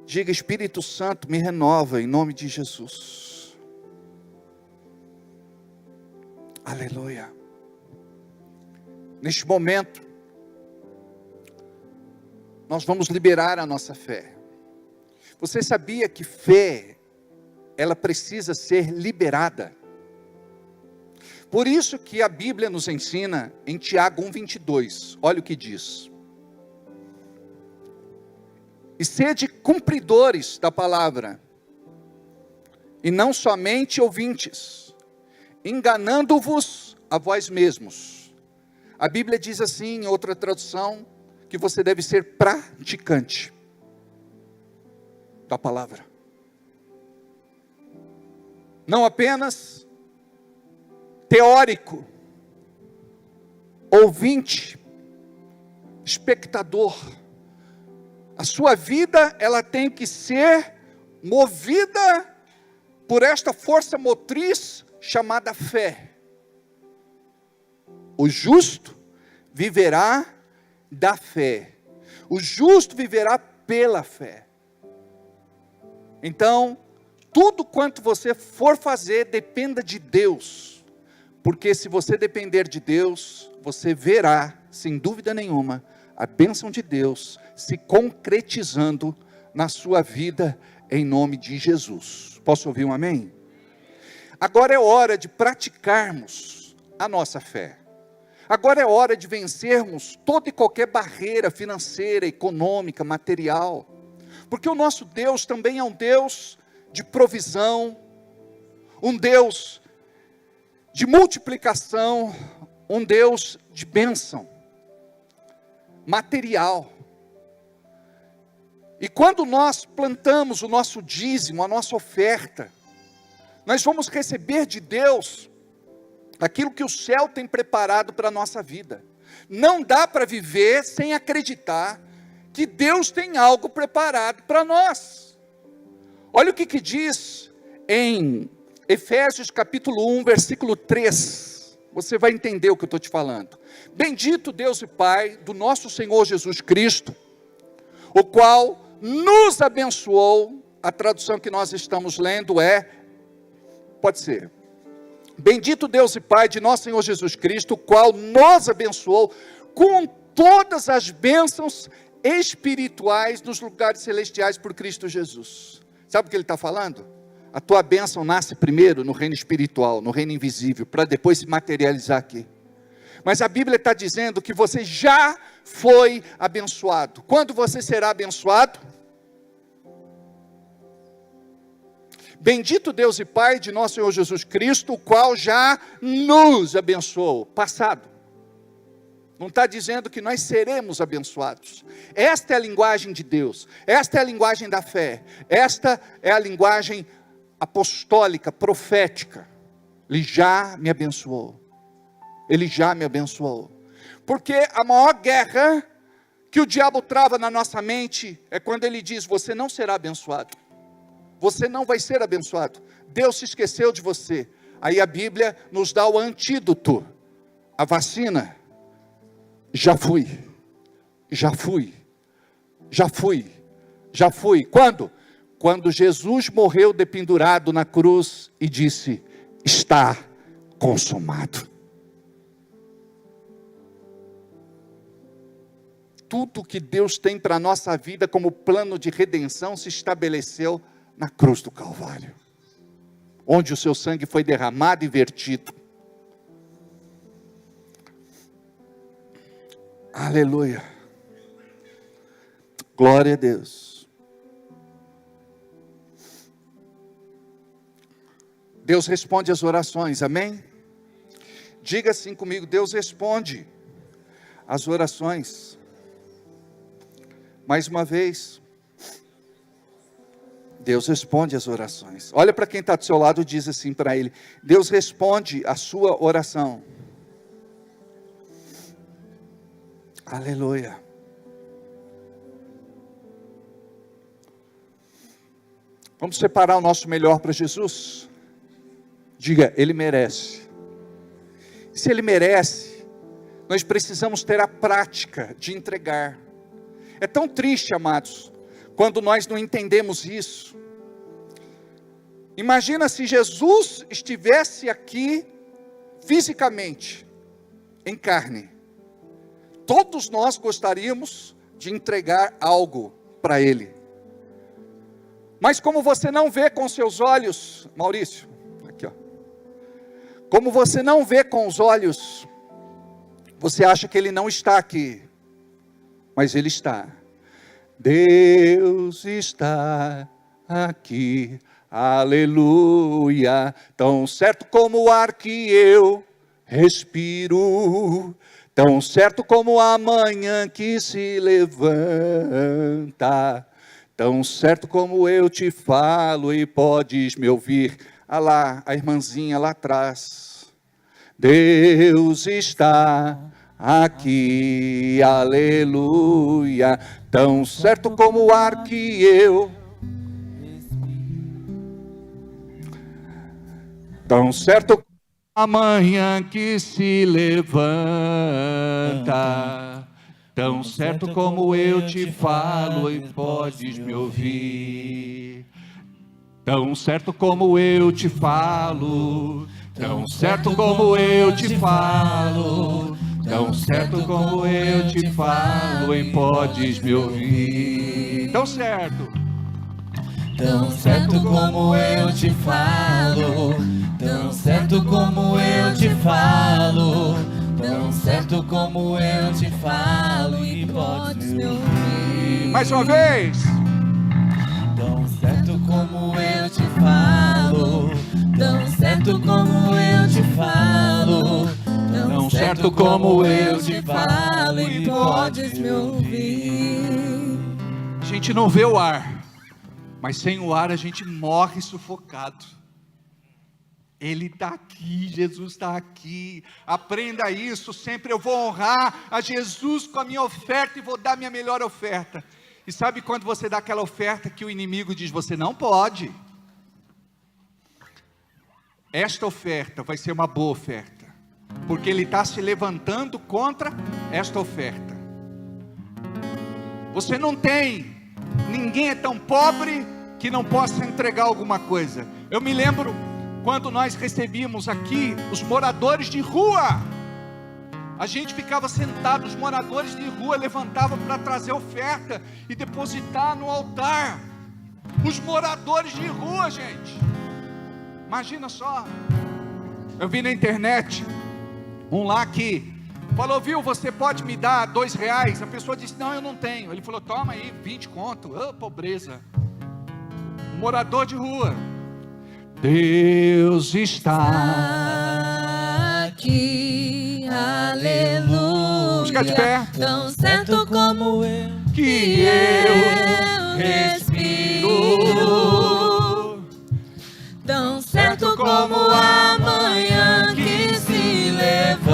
Diga, Espírito Santo, me renova em nome de Jesus. Aleluia. Neste momento, nós vamos liberar a nossa fé. Você sabia que fé, ela precisa ser liberada? Por isso que a Bíblia nos ensina em Tiago 1:22, olha o que diz. E sede cumpridores da palavra, e não somente ouvintes, enganando-vos a vós mesmos. A Bíblia diz assim, em outra tradução, que você deve ser praticante da palavra. Não apenas teórico, ouvinte, espectador. A sua vida, ela tem que ser movida por esta força motriz chamada fé. O justo viverá da fé. O justo viverá pela fé. Então, tudo quanto você for fazer, dependa de Deus. Porque se você depender de Deus, você verá, sem dúvida nenhuma, a bênção de Deus se concretizando na sua vida, em nome de Jesus. Posso ouvir um amém? Agora é hora de praticarmos a nossa fé. Agora é hora de vencermos toda e qualquer barreira financeira, econômica, material. Porque o nosso Deus também é um Deus de provisão, um Deus de multiplicação, um Deus de bênção material. E quando nós plantamos o nosso dízimo, a nossa oferta, nós vamos receber de Deus aquilo que o céu tem preparado para a nossa vida. Não dá para viver sem acreditar que Deus tem algo preparado para nós. Olha o que diz em Efésios capítulo 1, versículo 3. Você vai entender o que eu estou te falando. Bendito Deus e Pai do nosso Senhor Jesus Cristo, o qual nos abençoou. A tradução que nós estamos lendo pode ser: bendito Deus e Pai de nosso Senhor Jesus Cristo, o qual nos abençoou com todas as bênçãos espirituais nos lugares celestiais por Cristo Jesus. Sabe o que ele está falando? A tua bênção nasce primeiro no reino espiritual, no reino invisível, para depois se materializar aqui. Mas a Bíblia está dizendo que você já foi abençoado. Quando você será abençoado? Bendito Deus e Pai de nosso Senhor Jesus Cristo, o qual já nos abençoou. Passado. Não está dizendo que nós seremos abençoados. Esta é a linguagem de Deus. Esta é a linguagem da fé. Esta é a linguagem apostólica, profética. Ele já me abençoou. Ele já me abençoou. Porque a maior guerra que o diabo trava na nossa mente é quando ele diz: você não será abençoado. Você não vai ser abençoado. Deus se esqueceu de você. Aí a Bíblia nos dá o antídoto. A vacina. Já fui. Quando? Quando Jesus morreu dependurado na cruz e disse: está consumado. Tudo que Deus tem para a nossa vida como plano de redenção se estabeleceu na cruz do Calvário, onde o seu sangue foi derramado e vertido. Aleluia. Glória a Deus. Deus responde às orações, amém? Diga assim comigo: Deus responde às orações. Mais uma vez, Deus responde às orações. Olha para quem está do seu lado e diz assim para ele: Deus responde a sua oração. Aleluia. Vamos separar o nosso melhor para Jesus? Diga: Ele merece. Se Ele merece, nós precisamos ter a prática de entregar. É tão triste, amados, quando nós não entendemos isso. Imagina se Jesus estivesse aqui fisicamente, em carne. Todos nós gostaríamos de entregar algo para Ele. Mas como você não vê com seus olhos, Maurício, aqui ó. Como você não vê com os olhos, você acha que Ele não está aqui. Mas Ele está. Deus está aqui, aleluia. Tão certo como o ar que eu respiro, tão certo como a manhã que se levanta, tão certo como eu te falo e podes me ouvir. Ah lá, a irmãzinha lá atrás. Deus está aqui, aleluia, tão certo como o ar que eu, tão certo como a manhã que se levanta, tão certo como eu te falo e podes me ouvir, tão certo como eu te falo, tão certo como eu te falo, tão certo como eu te falo e podes me ouvir. Tão certo como eu te falo, tão certo como eu te falo, tão certo como eu te falo e podes me ouvir. Mais uma vez. Tão certo como eu te falo, tão certo certo como eu te falo, tão certo como eu te falo, e podes me ouvir. A gente não vê o ar, mas sem o ar a gente morre sufocado. Ele está aqui, Jesus está aqui. Aprenda isso, sempre eu vou honrar a Jesus com a minha oferta e vou dar minha melhor oferta. E sabe quando você dá aquela oferta que o inimigo diz, você não pode? Esta oferta vai ser uma boa oferta, porque ele está se levantando contra esta oferta. Você não tem, ninguém é tão pobre que não possa entregar alguma coisa. Eu me lembro quando nós recebíamos aqui os moradores de rua, a gente ficava sentado, os moradores de rua levantavam para trazer oferta e depositar no altar. Os moradores de rua, gente, imagina só. Eu vi na internet um lá que falou, viu, você pode me dar R$2? A pessoa disse, não, eu não tenho. Ele falou, toma aí, 20 conto. Pobreza. Um morador de rua. Deus está aqui, aleluia. Fica de pé. Tão certo como eu, que eu respiro, tão certo como a manhã que se levanta,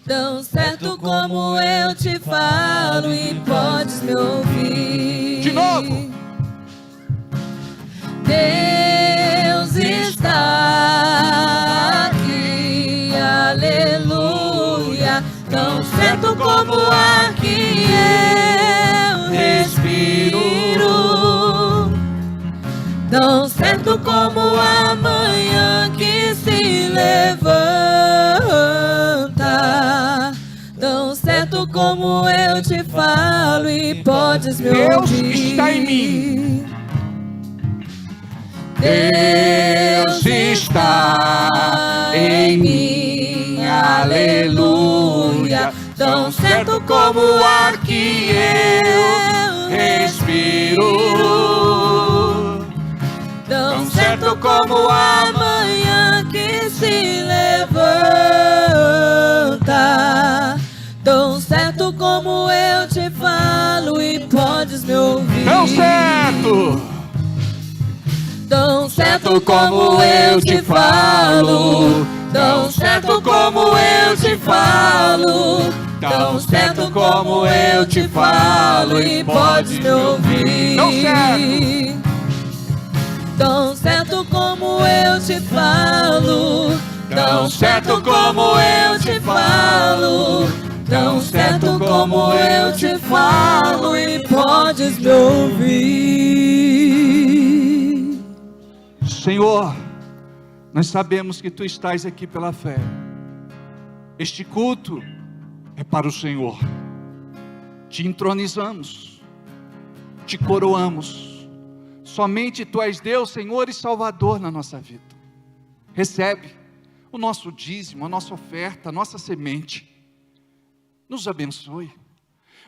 tão certo como eu te falo e podes me ouvir. De novo. Deus está aqui, aleluia, tão certo como o ar que eu respiro, tão certo como a manhã que se levanta, tão certo como eu te falo e podes me ouvir. Deus está em mim. Deus está em mim, aleluia, tão certo como o ar que eu respiro, tão certo como a manhã que se levanta, tão certo como eu te falo e podes me ouvir. Tão certo. Tão certo como eu te falo, tão certo como eu te falo, tão certo como eu te falo e podes me ouvir. Tão certo. Tão certo como eu te falo, tão certo como eu te falo, tão certo como eu te falo e podes me ouvir. Senhor, nós sabemos que Tu estás aqui pela fé. Este culto é para o Senhor. Te entronizamos, te coroamos. Somente Tu és Deus, Senhor e Salvador na nossa vida. Recebe o nosso dízimo, a nossa oferta, a nossa semente. Nos abençoe.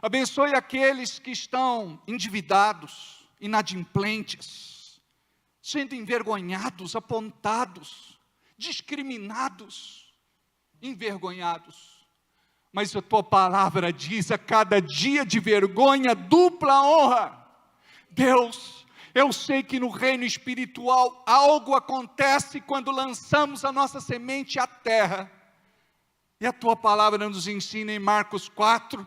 Abençoe aqueles que estão endividados, inadimplentes, sendo envergonhados, apontados, discriminados, envergonhados. Mas a Tua palavra diz, a cada dia de vergonha, dupla honra. Deus, eu sei que no reino espiritual algo acontece quando lançamos a nossa semente à terra. E a Tua palavra nos ensina em Marcos 4,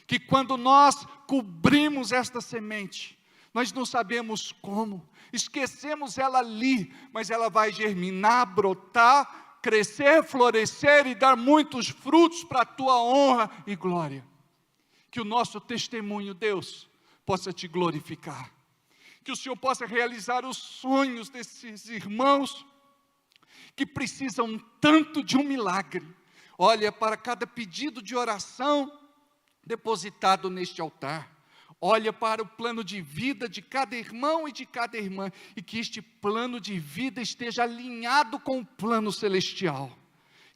que quando nós cobrimos esta semente, nós não sabemos como, esquecemos ela ali, mas ela vai germinar, brotar, crescer, florescer e dar muitos frutos para a Tua honra e glória. Que o nosso testemunho, Deus, possa Te glorificar. Que o Senhor possa realizar os sonhos desses irmãos que precisam tanto de um milagre. Olha para cada pedido de oração depositado neste altar. Olha para o plano de vida de cada irmão e de cada irmã, e que este plano de vida esteja alinhado com o plano celestial.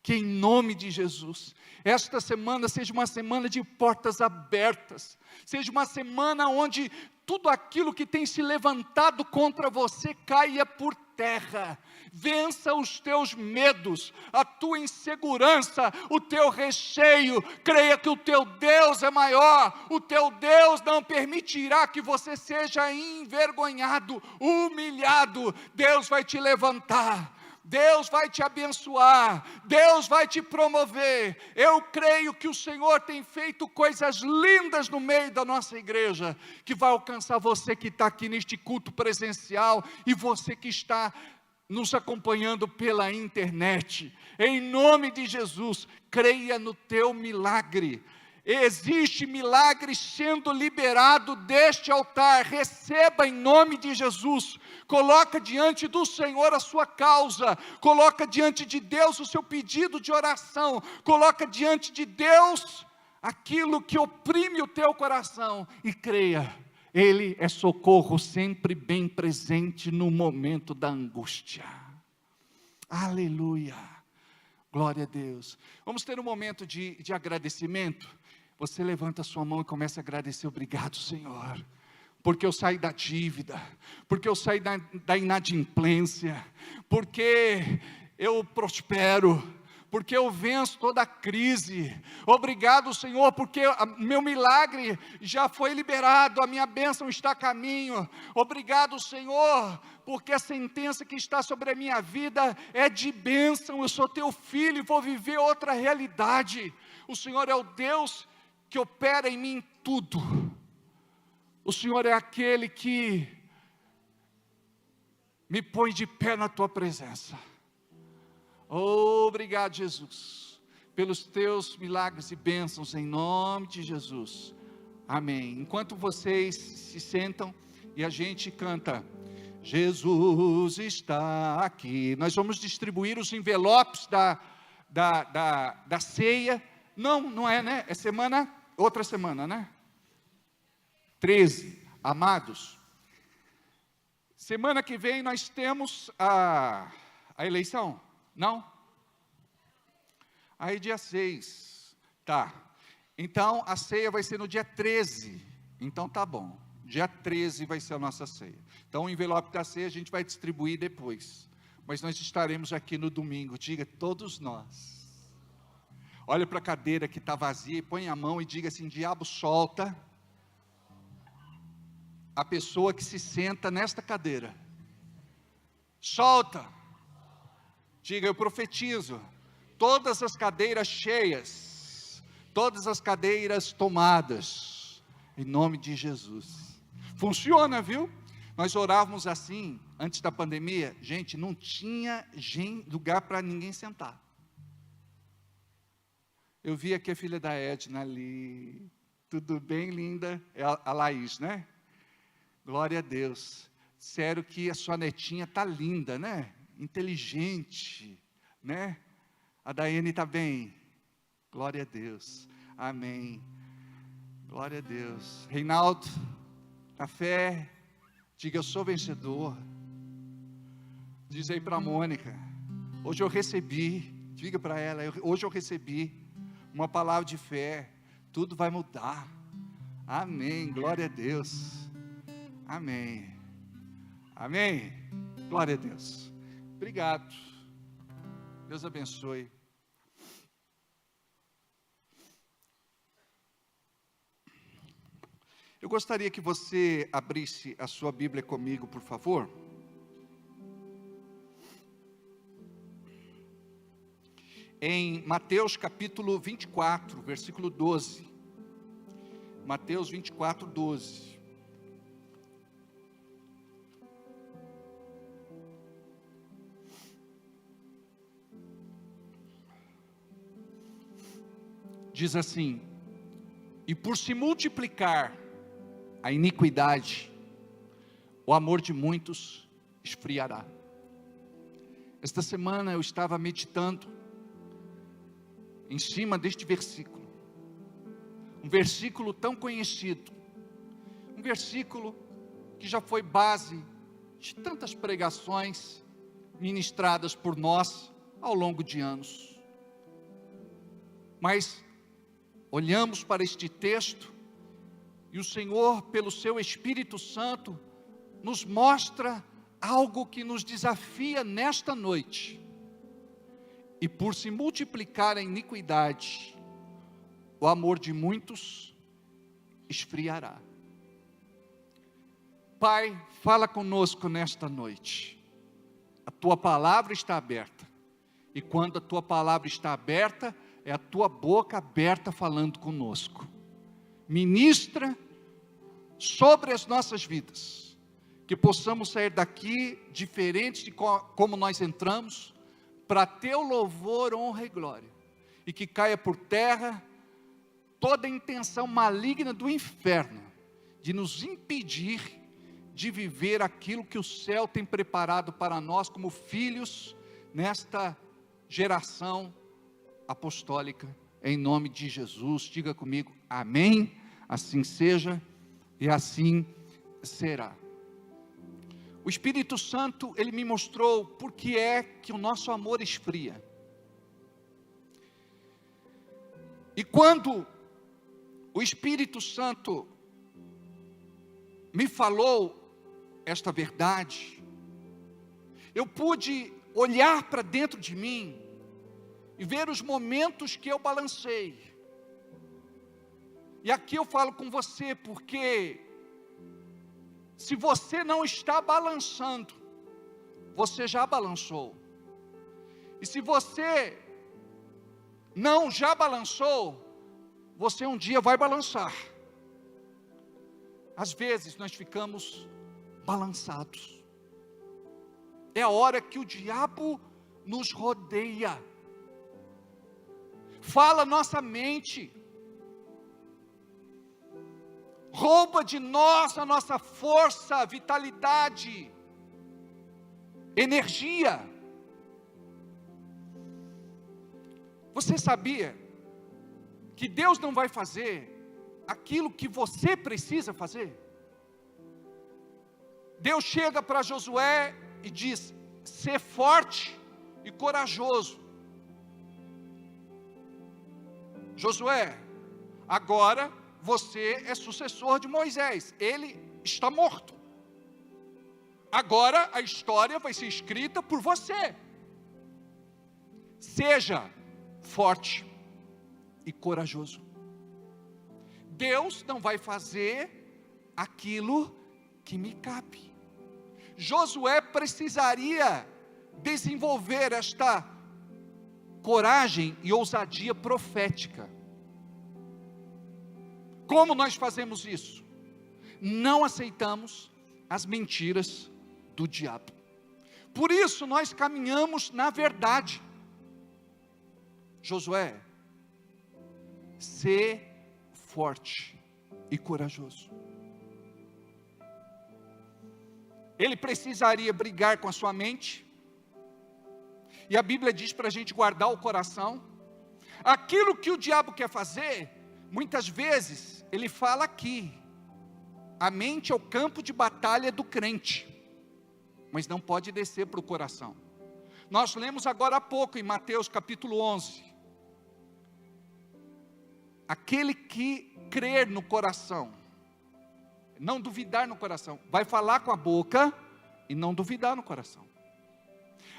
Que em nome de Jesus, esta semana seja uma semana de portas abertas, seja uma semana onde tudo aquilo que tem se levantado contra você caia por terra. Vença os teus medos, a tua insegurança, o teu recheio. Creia que o teu Deus é maior. O teu Deus não permitirá que você seja envergonhado, humilhado. Deus vai te levantar. Deus vai te abençoar, Deus vai te promover. Eu creio que o Senhor tem feito coisas lindas no meio da nossa igreja, que vai alcançar você que está aqui neste culto presencial, e você que está nos acompanhando pela internet. Em nome de Jesus, creia no teu milagre. Existe milagre sendo liberado deste altar. Receba em nome de Jesus. Coloca diante do Senhor a sua causa. Coloca diante de Deus o seu pedido de oração. Coloca diante de Deus aquilo que oprime o teu coração. E creia, Ele é socorro sempre bem presente no momento da angústia. Aleluia. Glória a Deus. Vamos ter um momento de agradecimento. Você levanta a sua mão e começa a agradecer. Obrigado, Senhor, porque eu saí da dívida, porque eu saí da inadimplência, porque eu prospero, porque eu venço toda a crise. Obrigado, Senhor, porque meu milagre já foi liberado, a minha bênção está a caminho. Obrigado, Senhor, porque a sentença que está sobre a minha vida é de bênção. Eu sou teu filho e vou viver outra realidade. O Senhor é o Deus que opera em mim tudo. O Senhor é aquele que me põe de pé na tua presença. Obrigado, Jesus, pelos teus milagres e bênçãos, em nome de Jesus. Amém. Enquanto vocês se sentam e a gente canta Jesus está aqui, nós vamos distribuir os envelopes da ceia. Não é, né? É outra semana, né? 13, amados. Semana que vem nós temos a eleição, não? Aí dia 6, tá. Então a ceia vai ser no dia 13, então tá bom. Dia 13 vai ser a nossa ceia. Então o envelope da ceia a gente vai distribuir depois. Mas nós estaremos aqui no domingo, diga todos nós. Olha para a cadeira que está vazia e põe a mão e diga assim: diabo, solta a pessoa que se senta nesta cadeira. Solta. Diga, eu profetizo, todas as cadeiras cheias, todas as cadeiras tomadas, em nome de Jesus. Funciona, viu? Nós orávamos assim, antes da pandemia, gente, não tinha lugar para ninguém sentar. Eu vi aqui a filha da Edna ali, tudo bem, linda? É a Laís, né? Glória a Deus. Sério que a sua netinha está linda, né? Inteligente, né? A Daiane está bem. Glória a Deus. Amém. Glória a Deus. Reinaldo, na fé, diga, eu sou vencedor. Diz aí para a Mônica, hoje eu recebi, diga para ela, hoje eu recebi uma palavra de fé, tudo vai mudar. Amém, glória a Deus. Amém. Amém. Glória a Deus. Obrigado. Deus abençoe. Eu gostaria que você abrisse a sua Bíblia comigo, por favor. Em Mateus capítulo 24, versículo 12. Mateus 24, 12. Diz assim: e por se multiplicar a iniquidade, o amor de muitos esfriará. Esta semana eu estava meditando em cima deste versículo, um versículo tão conhecido, um versículo que já foi base de tantas pregações ministradas por nós ao longo de anos. Mas olhamos para este texto E o Senhor, pelo seu Espírito Santo, nos mostra algo que nos desafia nesta noite. E por se multiplicar a iniquidade, o amor de muitos esfriará. Pai, fala conosco nesta noite. A tua palavra está aberta. E quando a tua palavra está aberta, é a tua boca aberta falando conosco. Ministra sobre as nossas vidas, que possamos sair daqui diferentes de como nós entramos, para teu louvor, honra e glória, e que caia por terra toda a intenção maligna do inferno, de nos impedir de viver aquilo que o céu tem preparado para nós como filhos, nesta geração apostólica, em nome de Jesus. Diga comigo, amém, assim seja, e assim será. O Espírito Santo, ele me mostrou por que é que o nosso amor esfria. E quando o Espírito Santo me falou esta verdade, eu pude olhar para dentro de mim e ver os momentos que eu balancei. E aqui eu falo com você porque se você não está balançando, você já balançou. E se você não já balançou, você um dia vai balançar. Às vezes nós ficamos balançados. É a hora que o diabo nos rodeia. Fala nossa mente. Rouba de nós a nossa força, vitalidade, energia. Você sabia que Deus não vai fazer aquilo que você precisa fazer? Deus chega para Josué e diz: ser forte e corajoso. Josué, agora você é sucessor de Moisés, ele está morto. Agora a história vai ser escrita por você. Seja forte e corajoso. Deus não vai fazer aquilo que me cabe. Josué precisaria desenvolver esta coragem e ousadia profética. Como nós fazemos isso? Não aceitamos as mentiras do diabo. Por isso nós caminhamos na verdade. Josué, ser forte e corajoso. Ele precisaria brigar com a sua mente. E a Bíblia diz para a gente guardar o coração. Aquilo que o diabo quer fazer, muitas vezes, ele fala aqui. A mente é o campo de batalha do crente. Mas não pode descer para o coração. Nós lemos agora há pouco em Mateus capítulo 11. Aquele que crer no coração, não duvidar no coração, vai falar com a boca e não duvidar no coração.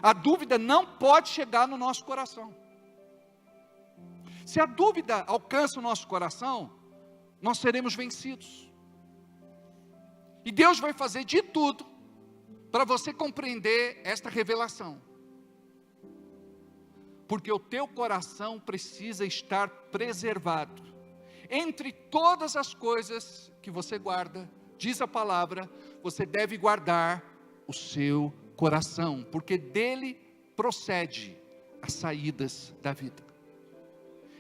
A dúvida não pode chegar no nosso coração. Se a dúvida alcança o nosso coração, nós seremos vencidos. E Deus vai fazer de tudo para você compreender esta revelação. Porque o teu coração precisa estar preservado. Entre todas as coisas que você guarda, diz a palavra, você deve guardar o seu coração, porque dele procede as saídas da vida.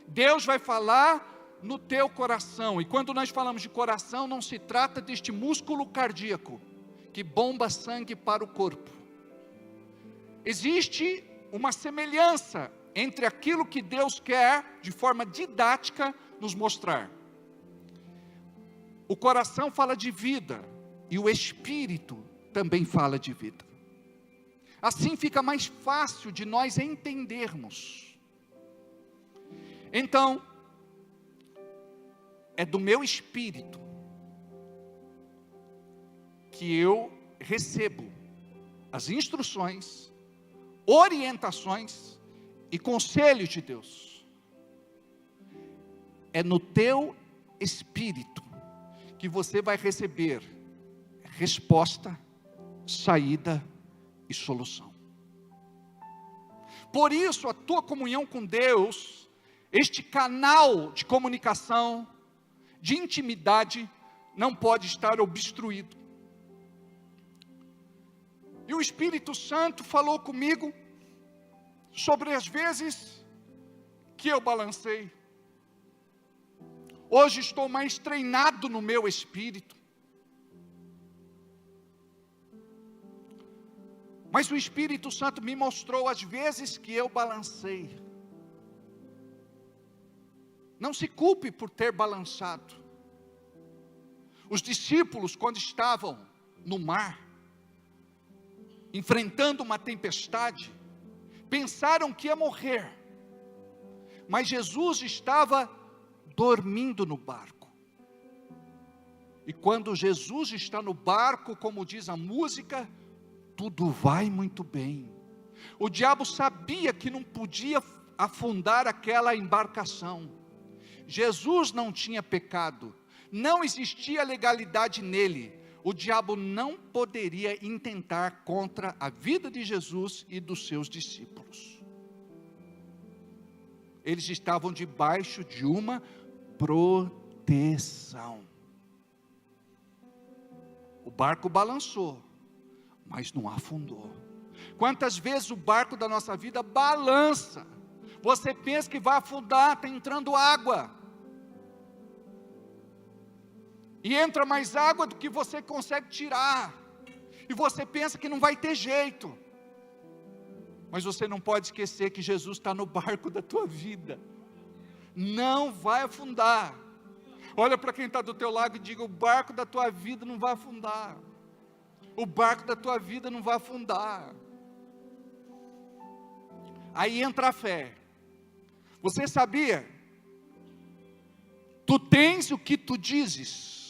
Deus vai falar no teu coração, e quando nós falamos de coração, não se trata deste músculo cardíaco, que bomba sangue para o corpo. Existe uma semelhança entre aquilo que Deus quer, de forma didática, nos mostrar. O coração fala de vida, e o espírito também fala de vida. Assim fica mais fácil de nós entendermos. Então, é do meu espírito que eu recebo as instruções, orientações e conselhos de Deus. É no teu espírito que você vai receber resposta, saída e solução. Por isso, a tua comunhão com Deus, este canal de comunicação, de intimidade, não pode estar obstruído. E o Espírito Santo falou comigo sobre as vezes que eu balancei. Hoje estou mais treinado no meu espírito. Mas o Espírito Santo me mostrou as vezes que eu balancei. Não se culpe por ter balançado. Os discípulos, quando estavam no mar, enfrentando uma tempestade, pensaram que ia morrer. Mas Jesus estava dormindo no barco. E quando Jesus está no barco, como diz a música, tudo vai muito bem. O diabo sabia que não podia afundar aquela embarcação. Jesus não tinha pecado, não existia legalidade nele. O diabo não poderia intentar contra a vida de Jesus e dos seus discípulos. Eles estavam debaixo de uma proteção. O barco balançou, mas não afundou. Quantas vezes o barco da nossa vida balança? Você pensa que vai afundar, está entrando água. E entra mais água do que você consegue tirar. E você pensa que não vai ter jeito. Mas você não pode esquecer que Jesus está no barco da tua vida. Não vai afundar. Olha para quem está do teu lado e diga: o barco da tua vida não vai afundar. O barco da tua vida não vai afundar. Aí entra a fé. Você sabia? Tu tens o que tu dizes.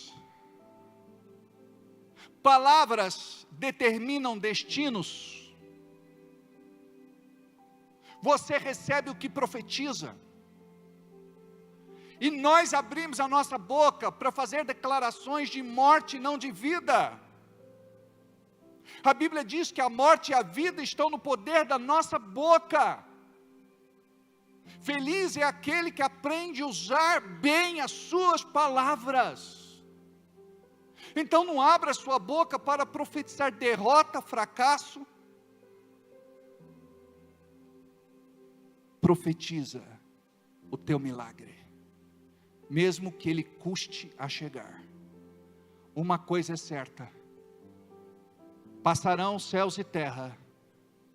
Palavras determinam destinos. Você recebe o que profetiza. E nós abrimos a nossa boca para fazer declarações de morte e não de vida. A Bíblia diz que a morte e a vida estão no poder da nossa boca. Feliz é aquele que aprende a usar bem as suas palavras. Então não abra sua boca para profetizar derrota, fracasso. Profetiza o teu milagre, mesmo que ele custe a chegar. Uma coisa é certa: passarão céus e terra,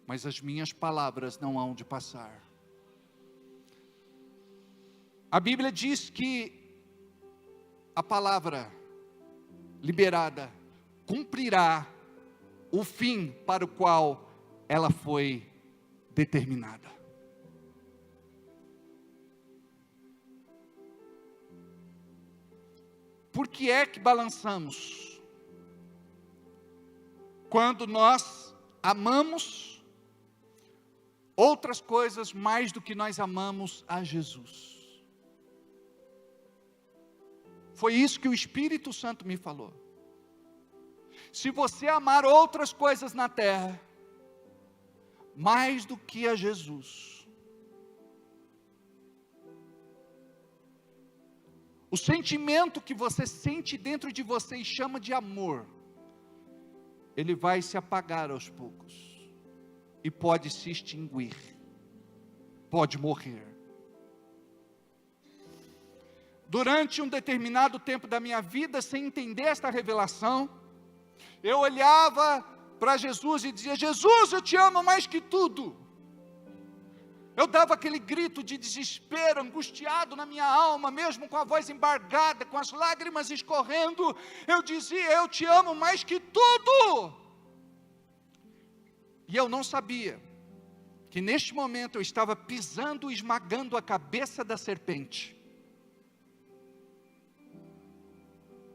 mas as minhas palavras não hão de passar. A Bíblia diz que a palavra liberada cumprirá o fim para o qual ela foi determinada. Por que é que balançamos? Quando nós amamos outras coisas mais do que nós amamos a Jesus. Foi isso que o Espírito Santo me falou. Se você amar outras coisas na terra mais do que a Jesus, o sentimento que você sente dentro de você e chama de amor, ele vai se apagar aos poucos e pode se extinguir, pode morrer. Durante um determinado tempo da minha vida, sem entender esta revelação, eu olhava para Jesus e dizia: Jesus, eu te amo mais que tudo. Eu dava aquele grito de desespero, angustiado na minha alma, mesmo com a voz embargada, com as lágrimas escorrendo. Eu dizia: eu te amo mais que tudo. E eu não sabia que neste momento eu estava pisando e esmagando a cabeça da serpente.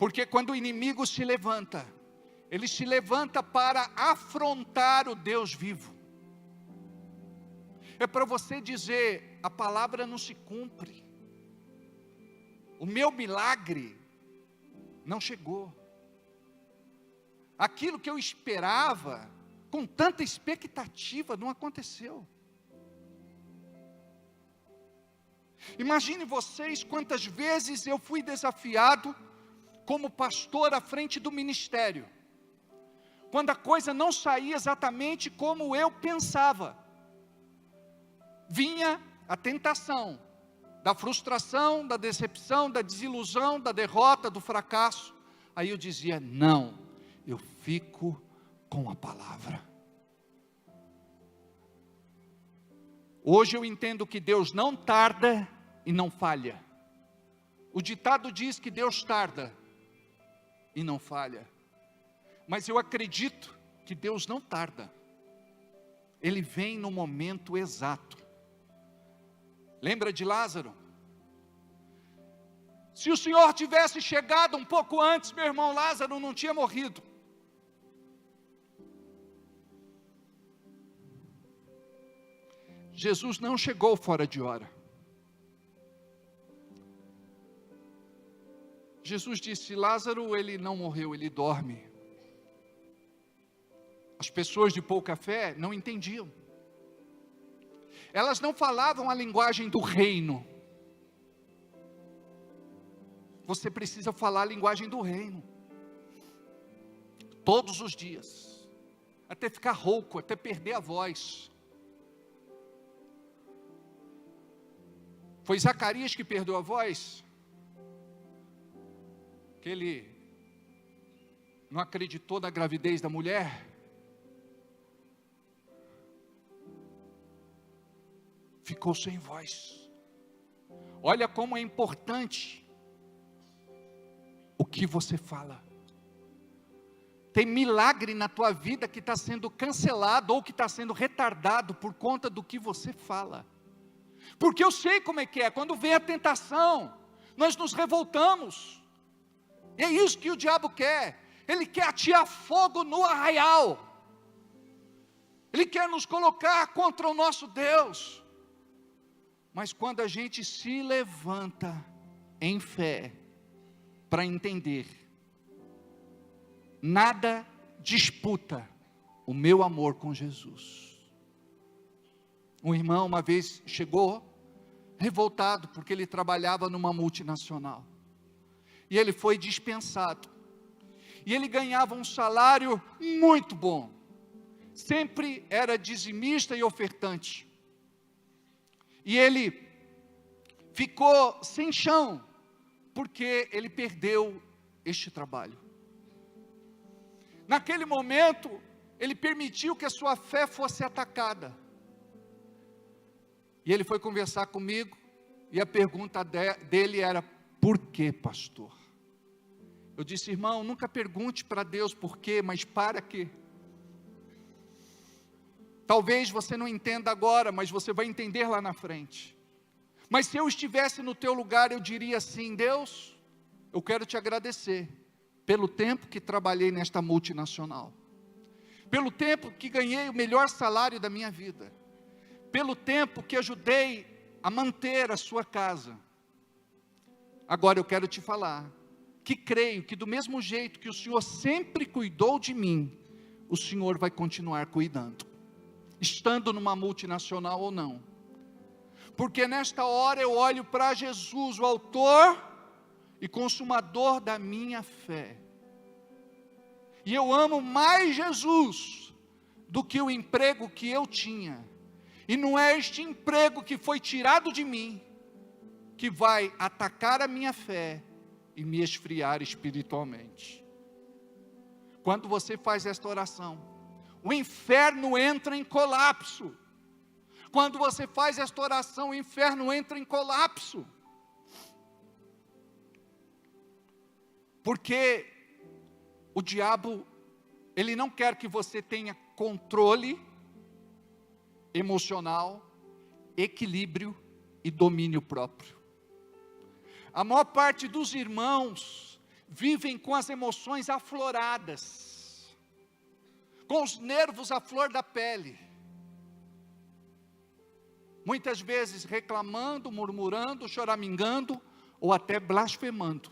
Porque quando o inimigo se levanta, ele se levanta para afrontar o Deus vivo. É para você dizer: a palavra não se cumpre, o meu milagre não chegou, aquilo que eu esperava, com tanta expectativa, não aconteceu. Imagine vocês quantas vezes eu fui desafiado como pastor à frente do ministério, quando a coisa não saía exatamente como eu pensava. Vinha a tentação da frustração, da decepção, da desilusão, da derrota, do fracasso. Aí eu dizia: não, eu fico com a palavra. Hoje eu entendo que Deus não tarda e não falha. O ditado diz que Deus tarda e não falha. Mas eu acredito que Deus não tarda. Ele vem no momento exato. Lembra de Lázaro? Se o Senhor tivesse chegado um pouco antes, meu irmão, Lázaro não tinha morrido. Jesus não chegou fora de hora. Jesus disse: Lázaro, ele não morreu, ele dorme. As pessoas de pouca fé não entendiam. Elas não falavam a linguagem do reino. Você precisa falar a linguagem do reino. Todos os dias. Até ficar rouco, até perder a voz. Foi Zacarias que perdeu a voz? Que ele não acreditou na gravidez da mulher? Ficou sem voz. Olha como é importante o que você fala. Tem milagre na tua vida que está sendo cancelado ou que está sendo retardado por conta do que você fala. Porque eu sei como é que é, quando vem a tentação, nós nos revoltamos. E é isso que o diabo quer. Ele quer atear fogo no arraial. Ele quer nos colocar contra o nosso Deus. Mas quando a gente se levanta em fé, para entender, nada disputa o meu amor com Jesus. Um irmão uma vez chegou revoltado porque ele trabalhava numa multinacional. E ele foi dispensado. E ele ganhava um salário muito bom. Sempre era dizimista e ofertante. E ele ficou sem chão, porque ele perdeu este trabalho. Naquele momento, ele permitiu que a sua fé fosse atacada. E ele foi conversar comigo, e a pergunta dele era: por que, pastor? Eu disse: irmão, nunca pergunte para Deus por quê, mas para quê? Talvez você não entenda agora, mas você vai entender lá na frente. Mas se eu estivesse no teu lugar, eu diria assim: Deus, eu quero te agradecer pelo tempo que trabalhei nesta multinacional, pelo tempo que ganhei o melhor salário da minha vida, pelo tempo que ajudei a manter a sua casa. Agora eu quero te falar que creio que do mesmo jeito que o Senhor sempre cuidou de mim, o Senhor vai continuar cuidando, estando numa multinacional ou não. Porque nesta hora eu olho para Jesus, o autor e consumador da minha fé. E eu amo mais Jesus do que o emprego que eu tinha. E não é este emprego que foi tirado de mim que vai atacar a minha fé e me esfriar espiritualmente. Quando você faz esta oração, o inferno entra em colapso. Quando você faz esta oração, o inferno entra em colapso. Porque o diabo, ele não quer que você tenha controle emocional, equilíbrio e domínio próprio. A maior parte dos irmãos vivem com as emoções afloradas. com os nervos à flor da pele, muitas vezes reclamando, murmurando, choramingando ou até blasfemando.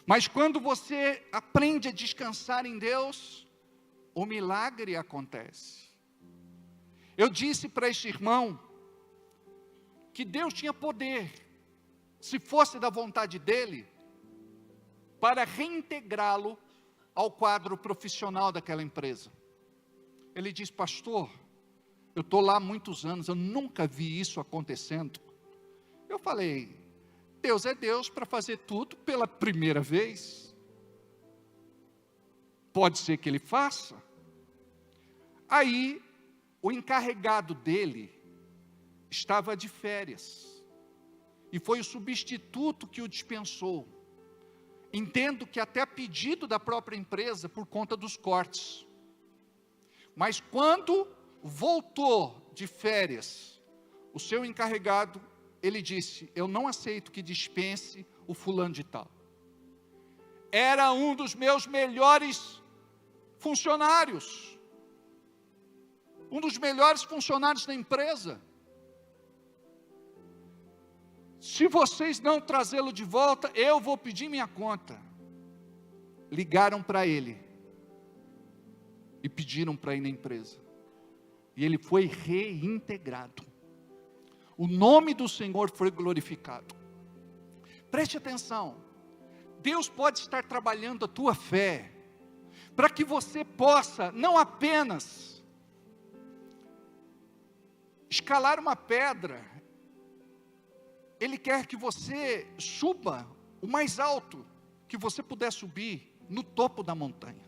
Mas quando você aprende a descansar em Deus, o milagre acontece. Eu disse para este irmão que Deus tinha poder, se fosse da vontade dele, para reintegrá-lo ao quadro profissional daquela empresa. Ele disse: pastor, eu estou lá há muitos anos, eu nunca vi isso acontecendo. Eu falei: Deus é Deus para fazer tudo pela primeira vez. Pode ser que Ele faça. Aí, o encarregado dele estava de férias, e foi o substituto que o dispensou. Entendo que até a pedido da própria empresa, por conta dos cortes. Mas quando voltou de férias, o seu encarregado, ele disse: eu não aceito que dispense o fulano de tal. Era um dos meus melhores funcionários, um dos melhores funcionários da empresa. Se vocês não trazê-lo de volta, eu vou pedir minha conta. Ligaram para ele e pediram para ir na empresa, e ele foi reintegrado. O nome do Senhor foi glorificado. Preste atenção, Deus pode estar trabalhando a tua fé, para que você possa não apenas escalar uma pedra, Ele quer que você suba o mais alto que você puder subir, no topo da montanha.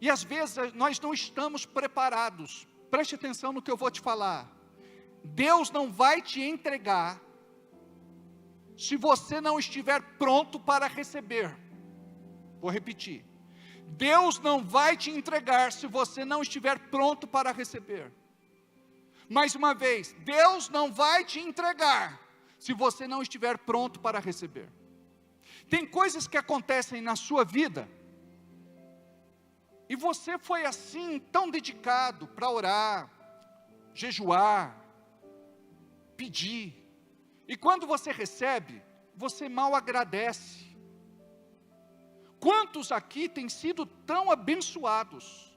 E às vezes nós não estamos preparados. Preste atenção no que eu vou te falar. Deus não vai te entregar se você não estiver pronto para receber. Vou repetir. Deus não vai te entregar se você não estiver pronto para receber. Mais uma vez, Deus não vai te entregar se você não estiver pronto para receber. Tem coisas que acontecem na sua vida, e você foi assim, tão dedicado para orar, jejuar, pedir, e quando você recebe, você mal agradece. Quantos aqui têm sido tão abençoados,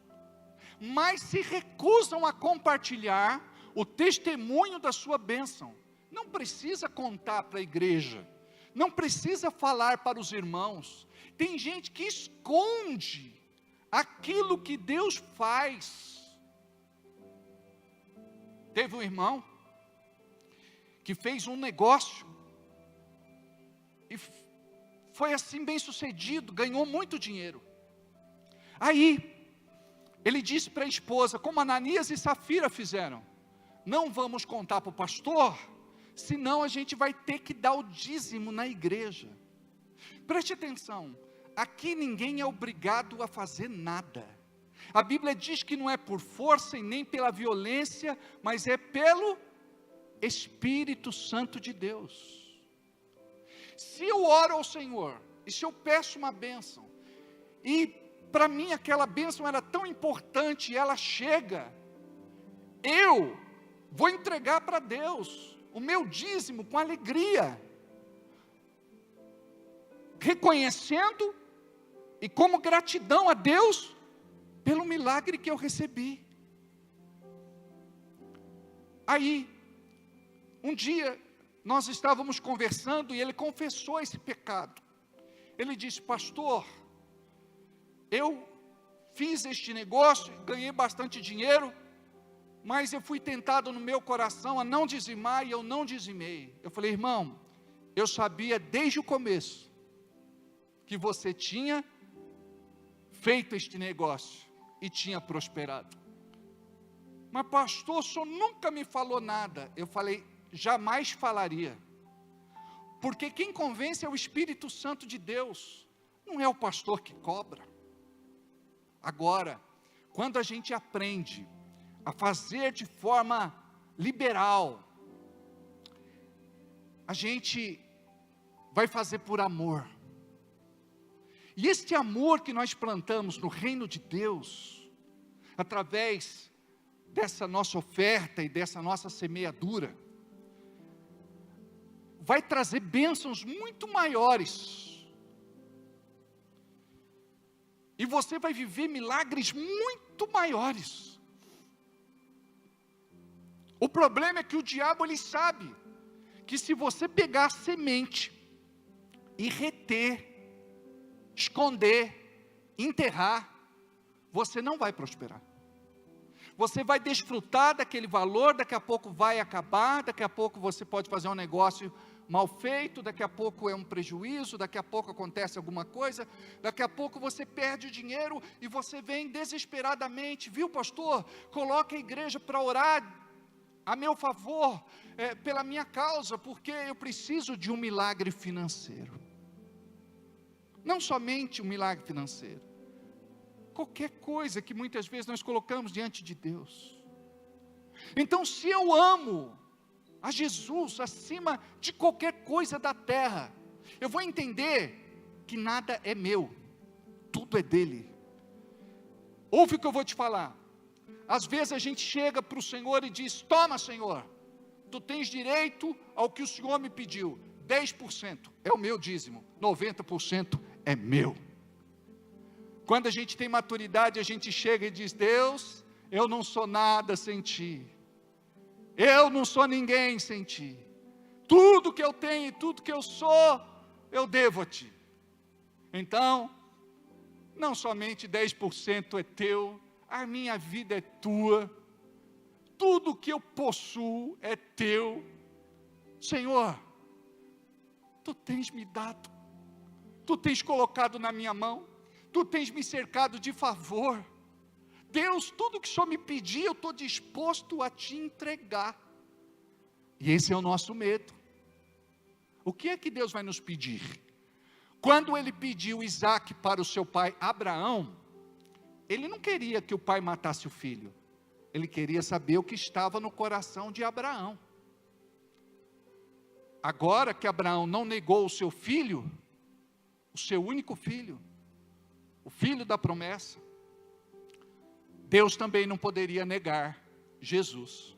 mas se recusam a compartilhar o testemunho da sua bênção? Não precisa contar para a igreja, não precisa falar para os irmãos. Tem gente que esconde aquilo que Deus faz. Teve um irmão que fez um negócio e foi assim bem sucedido, ganhou muito dinheiro. Aí ele disse para a esposa, como Ananias e Safira fizeram: não vamos contar para o pastor, senão a gente vai ter que dar o dízimo na igreja. Preste atenção, aqui ninguém é obrigado a fazer nada. A Bíblia diz que não é por força e nem pela violência, mas é pelo Espírito Santo de Deus. Se eu oro ao Senhor, e se eu peço uma bênção, e para mim aquela bênção era tão importante, ela chega, eu vou entregar para Deus o meu dízimo com alegria, reconhecendo e como gratidão a Deus pelo milagre que eu recebi. Aí, um dia, nós estávamos conversando e ele confessou esse pecado. Ele disse: pastor, eu fiz este negócio, ganhei bastante dinheiro, mas eu fui tentado no meu coração a não dizimar e eu não dizimei. Eu falei: irmão, eu sabia desde o começo que você tinha feito este negócio e tinha prosperado. Mas pastor, o senhor nunca me falou nada. Eu falei: jamais falaria, porque quem convence é o Espírito Santo de Deus, não é o pastor que cobra. Agora, quando a gente aprende a fazer de forma liberal, a gente vai fazer por amor. E este amor que nós plantamos no reino de Deus, através dessa nossa oferta e dessa nossa semeadura, vai trazer bênçãos muito maiores. E você vai viver milagres muito maiores. O problema é que o diabo, ele sabe que se você pegar a semente e reter, esconder, enterrar, você não vai prosperar. Você vai desfrutar daquele valor, daqui a pouco vai acabar, daqui a pouco você pode fazer um negócio mal feito, daqui a pouco é um prejuízo, daqui a pouco acontece alguma coisa, daqui a pouco você perde o dinheiro e você vem desesperadamente, viu, pastor? Coloque a igreja para orar a meu favor, pela minha causa, porque eu preciso de um milagre financeiro. Não somente um milagre financeiro, qualquer coisa que muitas vezes nós colocamos diante de Deus. Então, se eu amo a Jesus acima de qualquer coisa da terra, eu vou entender que nada é meu, tudo é dele. Ouve o que eu vou te falar. Às vezes a gente chega para o Senhor e diz: toma, Senhor, tu tens direito ao que o Senhor me pediu, 10% é o meu dízimo, 90% é meu. Quando a gente tem maturidade, a gente chega e diz: Deus, eu não sou nada sem ti, eu não sou ninguém sem ti, tudo que eu tenho e tudo que eu sou, eu devo a ti. Então, não somente 10% é teu, a minha vida é tua, tudo que eu possuo é teu. Senhor, tu tens me dado, tu tens colocado na minha mão, tu tens me cercado de favor. Deus, tudo que o Senhor me pedir, eu estou disposto a te entregar. E esse é o nosso medo. O que é que Deus vai nos pedir? Quando ele pediu Isaque para o seu pai Abraão, ele não queria que o pai matasse o filho, ele queria saber o que estava no coração de Abraão. Agora que Abraão não negou o seu filho, o seu único filho, o filho da promessa, Deus também não poderia negar Jesus,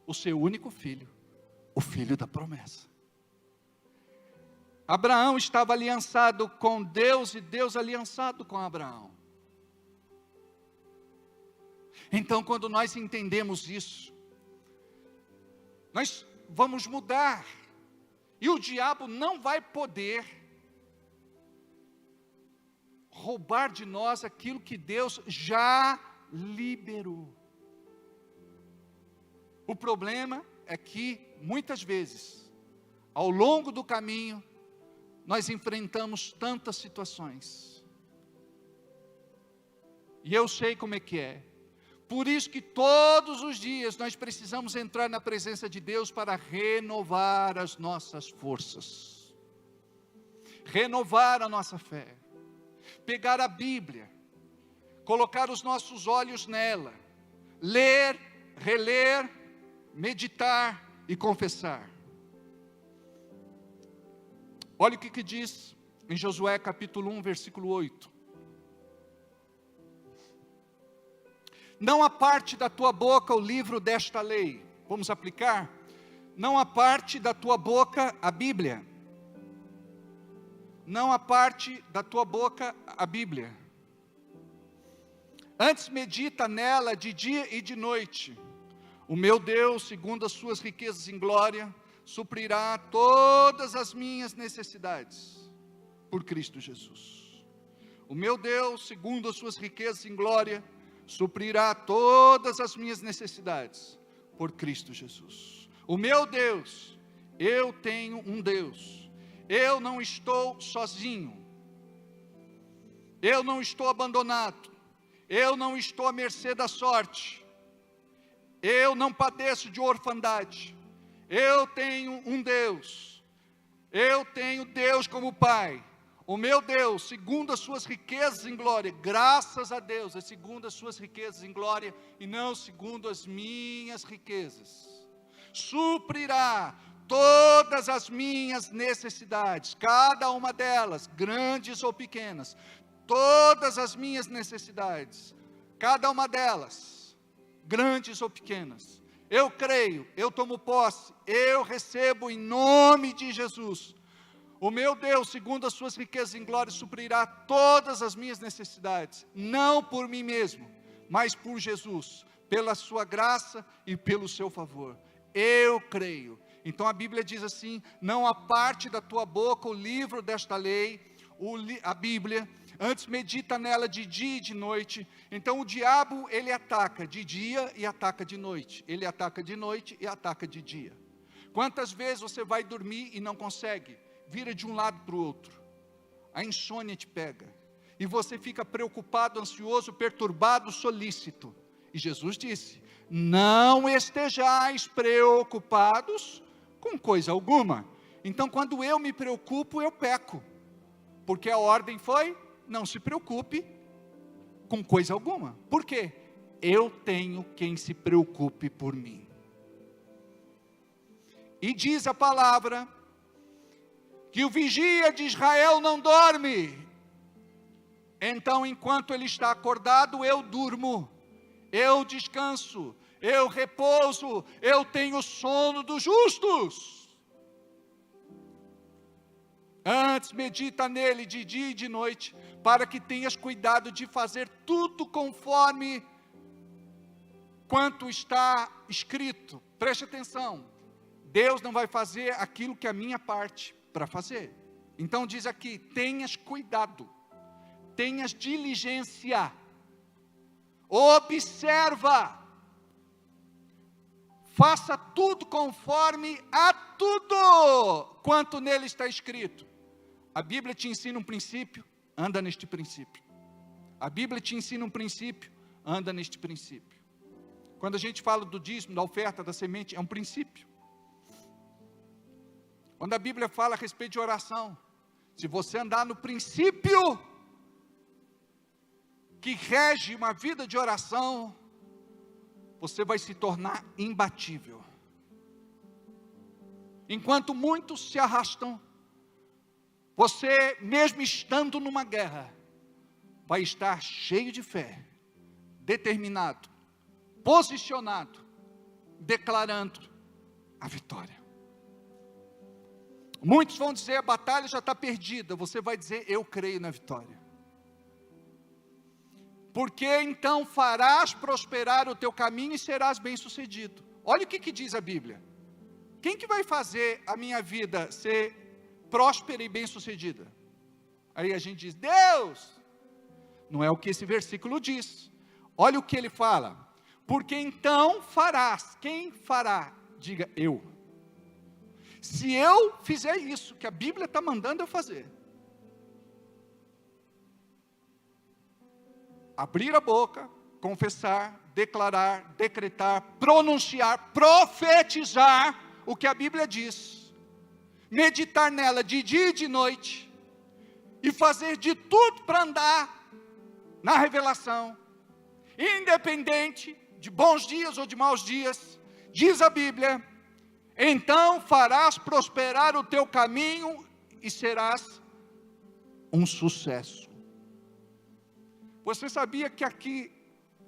o seu único filho, o filho da promessa. Abraão estava aliançado com Deus e Deus aliançado com Abraão. Então, quando nós entendemos isso, nós vamos mudar, e o diabo não vai poder roubar de nós aquilo que Deus já liberou. O problema é que, muitas vezes, ao longo do caminho, nós enfrentamos tantas situações, e eu sei como é que é. Por isso que todos os dias nós precisamos entrar na presença de Deus para renovar as nossas forças, renovar a nossa fé, pegar a Bíblia, colocar os nossos olhos nela, ler, reler, meditar e confessar. Olha o que diz em Josué capítulo 1, versículo 8. Não aparte da tua boca o livro desta lei. Vamos aplicar? Não aparte da tua boca a Bíblia. Não aparte da tua boca a Bíblia. Antes medita nela de dia e de noite. O meu Deus, segundo as suas riquezas em glória, suprirá todas as minhas necessidades por Cristo Jesus. O meu Deus, segundo as suas riquezas em glória, suprirá todas as minhas necessidades por Cristo Jesus. O meu Deus, eu tenho um Deus, eu não estou sozinho, eu não estou abandonado, eu não estou à mercê da sorte, eu não padeço de orfandade, eu tenho um Deus, eu tenho Deus como Pai. O meu Deus, segundo as suas riquezas em glória, graças a Deus, é segundo as suas riquezas em glória, e não segundo as minhas riquezas, suprirá todas as minhas necessidades, cada uma delas, grandes ou pequenas, todas as minhas necessidades, cada uma delas, grandes ou pequenas. Eu creio, eu tomo posse, eu recebo em nome de Jesus. O meu Deus, segundo as suas riquezas em glória, suprirá todas as minhas necessidades, não por mim mesmo, mas por Jesus, pela sua graça e pelo seu favor. Eu creio. Então a Bíblia diz assim: não aparte da tua boca o livro desta lei, a Bíblia, antes medita nela de dia e de noite. Então o diabo, ele ataca de dia e ataca de noite, ele ataca de noite e ataca de dia. Quantas vezes você vai dormir e não consegue? Vira de um lado para o outro, a insônia te pega, e você fica preocupado, ansioso, perturbado, solícito. E Jesus disse: não estejais preocupados com coisa alguma. Então quando eu me preocupo, eu peco, porque a ordem foi: não se preocupe com coisa alguma. Por quê? Eu tenho quem se preocupe por mim. E diz a palavra que o vigia de Israel não dorme. Então, enquanto ele está acordado, eu durmo, eu descanso, eu repouso, eu tenho o sono dos justos. Antes medita nele de dia e de noite, para que tenhas cuidado de fazer tudo conforme quanto está escrito. Preste atenção, Deus não vai fazer aquilo que é a minha parte para fazer. Então diz aqui: tenhas cuidado, tenhas diligência, observa, faça tudo conforme a tudo quanto nele está escrito. A Bíblia te ensina um princípio, anda neste princípio. A Bíblia te ensina um princípio, anda neste princípio. Quando a gente fala do dízimo, da oferta, da semente, é um princípio. Quando a Bíblia fala a respeito de oração, se você andar no princípio que rege uma vida de oração, você vai se tornar imbatível. Enquanto muitos se arrastam, você, mesmo estando numa guerra, vai estar cheio de fé, determinado, posicionado, declarando a vitória. Muitos vão dizer: a batalha já está perdida. Você vai dizer: eu creio na vitória. Porque então farás prosperar o teu caminho e serás bem sucedido. Olha o que diz a Bíblia. Quem que vai fazer a minha vida ser próspera e bem sucedida? Aí a gente diz: Deus. Não é o que esse versículo diz. Olha o que ele fala: porque então farás. Quem fará? Diga: eu. Se eu fizer isso que a Bíblia está mandando eu fazer, abrir a boca, confessar, declarar, decretar, pronunciar, profetizar o que a Bíblia diz, meditar nela de dia e de noite, e fazer de tudo para andar na revelação, independente de bons dias ou de maus dias, diz a Bíblia: então farás prosperar o teu caminho e serás um sucesso. Você sabia que aqui,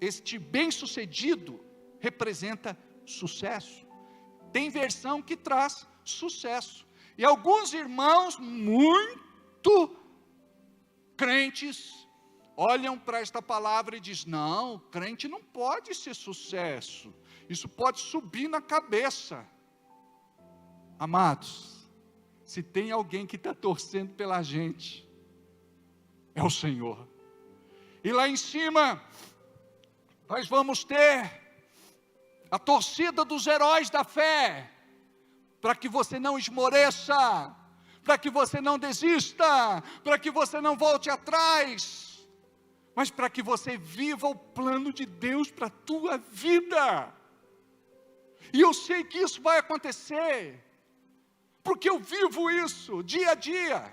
este bem-sucedido representa sucesso? Tem versão que traz sucesso. E alguns irmãos muito crentes olham para esta palavra e dizem: não, crente não pode ser sucesso. Isso pode subir na cabeça. Amados, se tem alguém que está torcendo pela gente, é o Senhor. E lá em cima, nós vamos ter a torcida dos heróis da fé, para que você não esmoreça, para que você não desista, para que você não volte atrás, mas para que você viva o plano de Deus para a tua vida. E eu sei que isso vai acontecer, porque eu vivo isso dia a dia.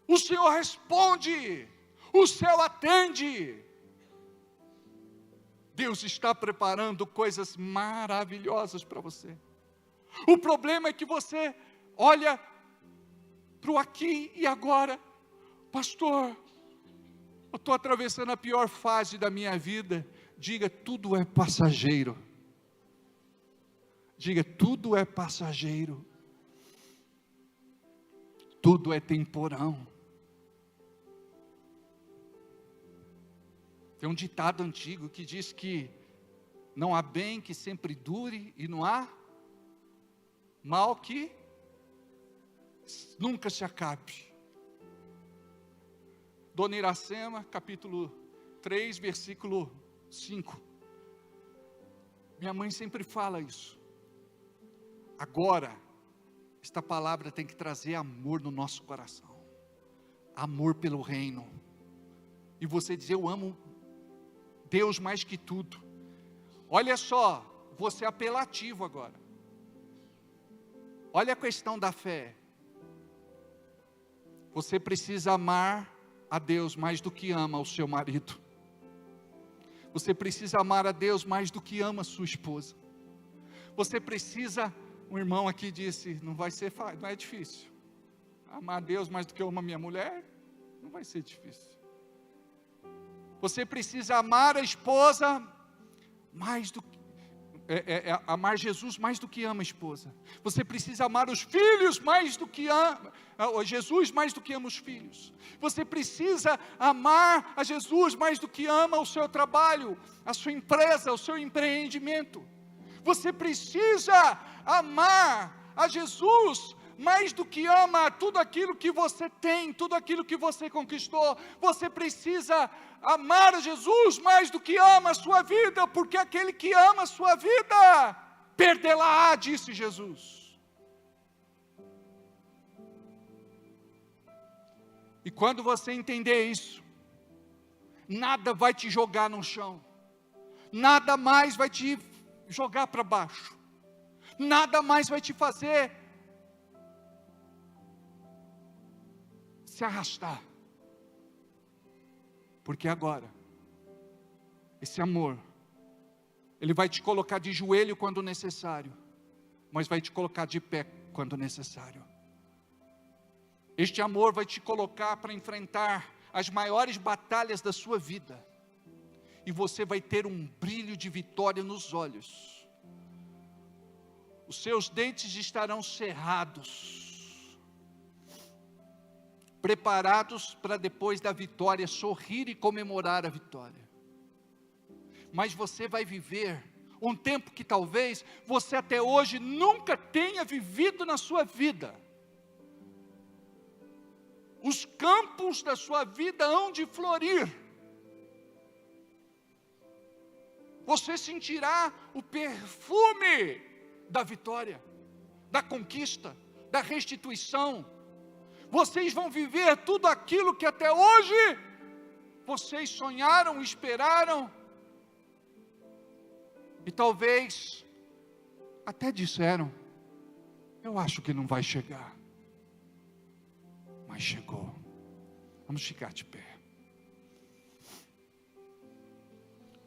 O Senhor responde, o céu atende. Deus está preparando coisas maravilhosas para você. O problema é que você olha para o aqui e agora. Pastor, eu estou atravessando a pior fase da minha vida. Diga, tudo é passageiro. Diga, tudo é passageiro. Tudo é temporão. Tem um ditado antigo que diz que não há bem que sempre dure e não há mal que nunca se acabe. Dona Iracema, capítulo 3, versículo 5. Minha mãe sempre fala isso. Agora, esta palavra tem que trazer amor no nosso coração. Amor pelo reino. E você dizer, eu amo Deus mais que tudo. Olha só, você é apelativo agora. Olha a questão da fé. Você precisa amar a Deus mais do que ama o seu marido. Você precisa amar a Deus mais do que ama a sua esposa. Você precisa, um irmão aqui disse, não vai ser fácil, não é difícil. Amar a Deus mais do que eu amo a minha mulher, não vai ser difícil. Você precisa amar a esposa mais do que amar Jesus mais do que ama a esposa. Você precisa amar os filhos mais do que ama Jesus mais do que ama os filhos. Você precisa amar a Jesus mais do que ama o seu trabalho, a sua empresa, o seu empreendimento. Você precisa amar a Jesus mais do que ama tudo aquilo que você tem, tudo aquilo que você conquistou. Você precisa amar a Jesus mais do que ama a sua vida, porque aquele que ama a sua vida, perdê-la-á, disse Jesus. E quando você entender isso, nada vai te jogar no chão, nada mais vai te jogar para baixo, nada mais vai te fazer se arrastar, porque agora, esse amor, ele vai te colocar de joelho quando necessário, mas vai te colocar de pé quando necessário. Este amor vai te colocar para enfrentar as maiores batalhas da sua vida, e você vai ter um brilho de vitória nos olhos, os seus dentes estarão cerrados, preparados para depois da vitória, sorrir e comemorar a vitória. Mas você vai viver um tempo que talvez você até hoje nunca tenha vivido na sua vida. Os campos da sua vida hão de florir. Você sentirá o perfume da vitória, da conquista, da restituição. Vocês vão viver tudo aquilo que até hoje vocês sonharam, esperaram, e talvez até disseram, eu acho que não vai chegar, mas chegou. Vamos ficar de pé.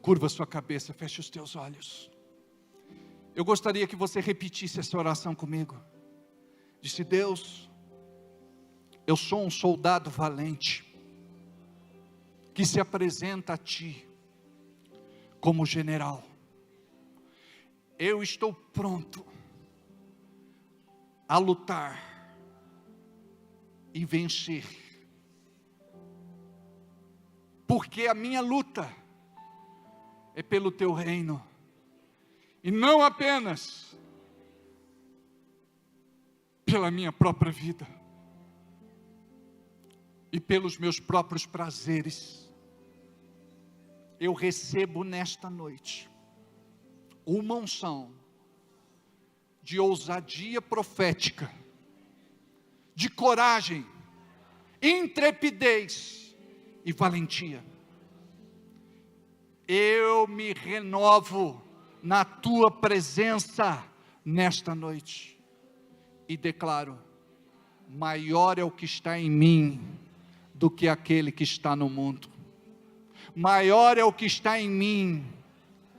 Curva sua cabeça, feche os teus olhos. Eu gostaria que você repetisse essa oração comigo. Disse, Deus, eu sou um soldado valente, que se apresenta a Ti, como general. Eu estou pronto a lutar e vencer, porque a minha luta é pelo Teu reino, e não apenas pela minha própria vida, e pelos meus próprios prazeres. Eu recebo nesta noite uma unção de ousadia profética, de coragem, intrepidez e valentia. Eu me renovo na Tua presença nesta noite e declaro, maior é o que está em mim do que aquele que está no mundo. Maior é o que está em mim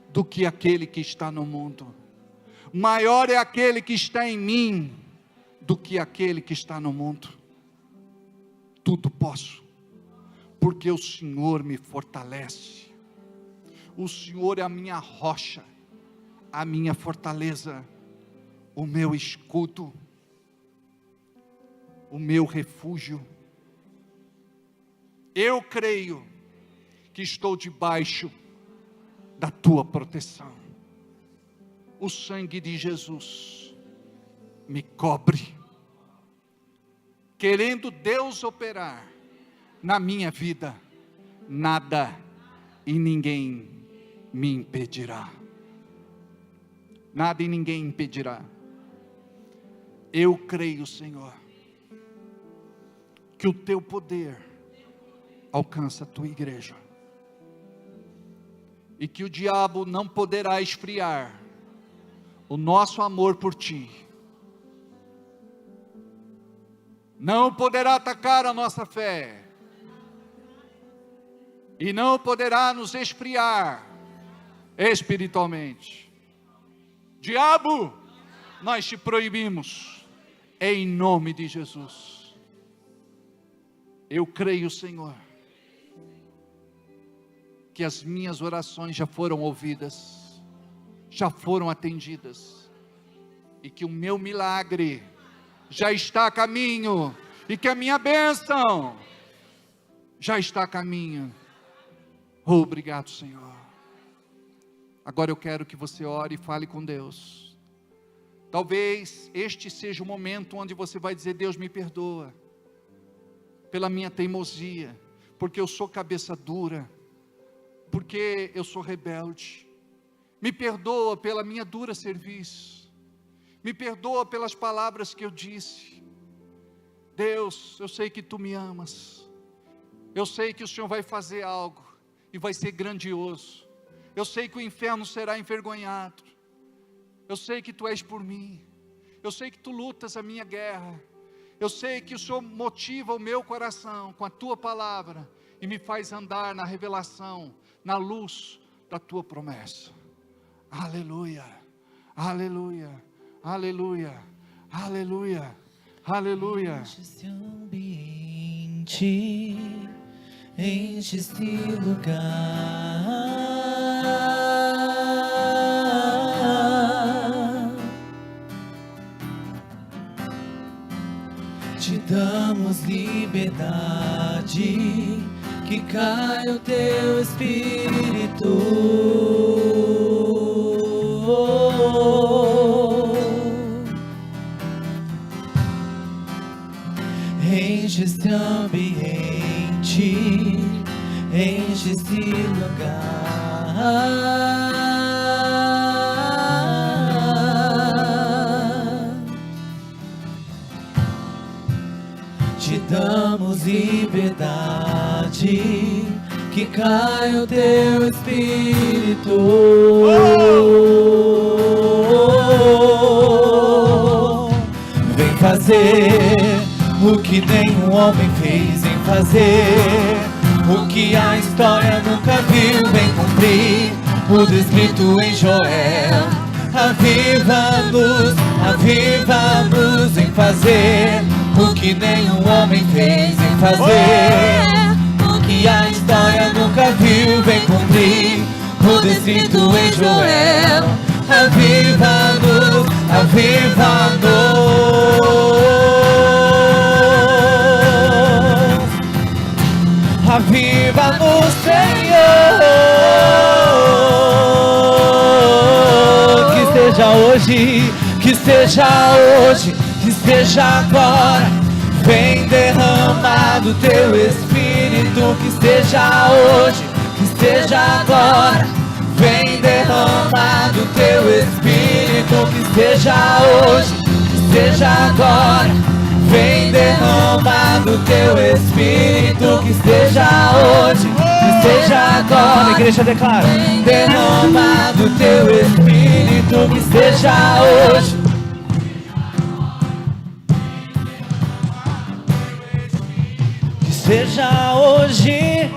do que aquele que está no mundo. Maior é aquele que está em mim do que aquele que está no mundo. Tudo posso, porque o Senhor me fortalece. O Senhor é a minha rocha, a minha fortaleza, o meu escudo, o meu refúgio. Eu creio que estou debaixo da tua proteção. O sangue de Jesus me cobre. Querendo Deus operar na minha vida, nada e ninguém me impedirá. Nada e ninguém impedirá. Eu creio, Senhor, que o teu poder alcança a tua igreja, e que o diabo não poderá esfriar o nosso amor por ti, não poderá atacar a nossa fé, e não poderá nos esfriar espiritualmente. Diabo, nós te proibimos, em nome de Jesus. Eu creio, Senhor, que as minhas orações já foram ouvidas, já foram atendidas, e que o meu milagre já está a caminho, e que a minha bênção já está a caminho. Obrigado, Senhor. Agora eu quero que você ore e fale com Deus. Talvez este seja o momento onde você vai dizer: Deus, me perdoa pela minha teimosia, porque eu sou cabeça dura, porque eu sou rebelde. Me perdoa pela minha dura serviço. Me perdoa pelas palavras que eu disse. Deus, eu sei que tu me amas. Eu sei que o Senhor vai fazer algo e vai ser grandioso. Eu sei que o inferno será envergonhado. Eu sei que tu és por mim. Eu sei que tu lutas a minha guerra. Eu sei que o Senhor motiva o meu coração com a tua palavra e me faz andar na revelação, na luz da tua promessa. Aleluia, aleluia, aleluia, aleluia, aleluia. Enche esse ambiente, enche esse lugar. Te damos liberdade, que caia o teu Espírito. Enche esse ambiente, enche esse lugar. Te damos liberdade, que caia o teu Espírito. Vem fazer o que nenhum homem fez, vem fazer o que a história nunca viu, vem cumprir o descrito em Joel. Aviva-nos, aviva-nos, vem fazer o que nenhum homem fez, vem fazer o que a história nunca viu, vem cumprir o descrito em Joel. Aviva-nos, aviva-nos, aviva-nos, Senhor. Que seja hoje, que seja hoje, que seja agora. Vem derramar do teu Espírito, que seja hoje, que seja agora. Vem derramar do teu Espírito, que seja hoje, que seja agora. Vem derramar do teu Espírito, que seja hoje, que seja agora. A igreja declara: vem derramar do teu Espírito, que seja hoje. Que seja hoje.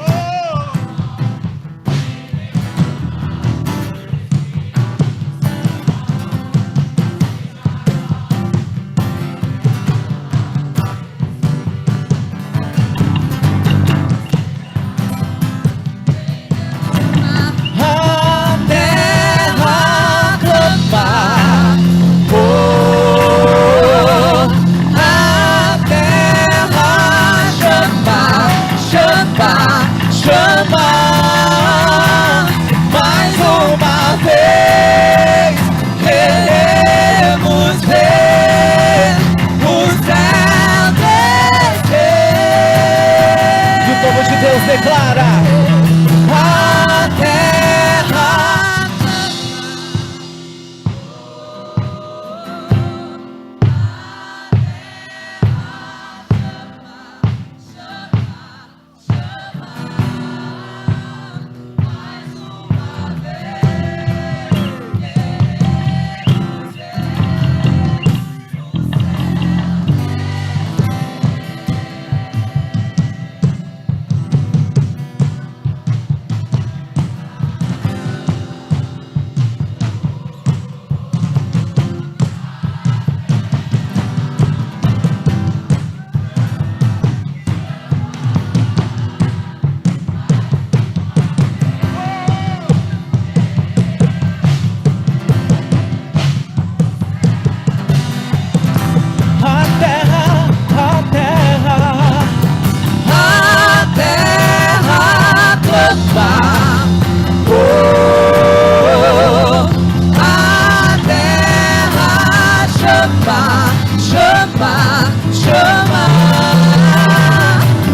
chama, chama.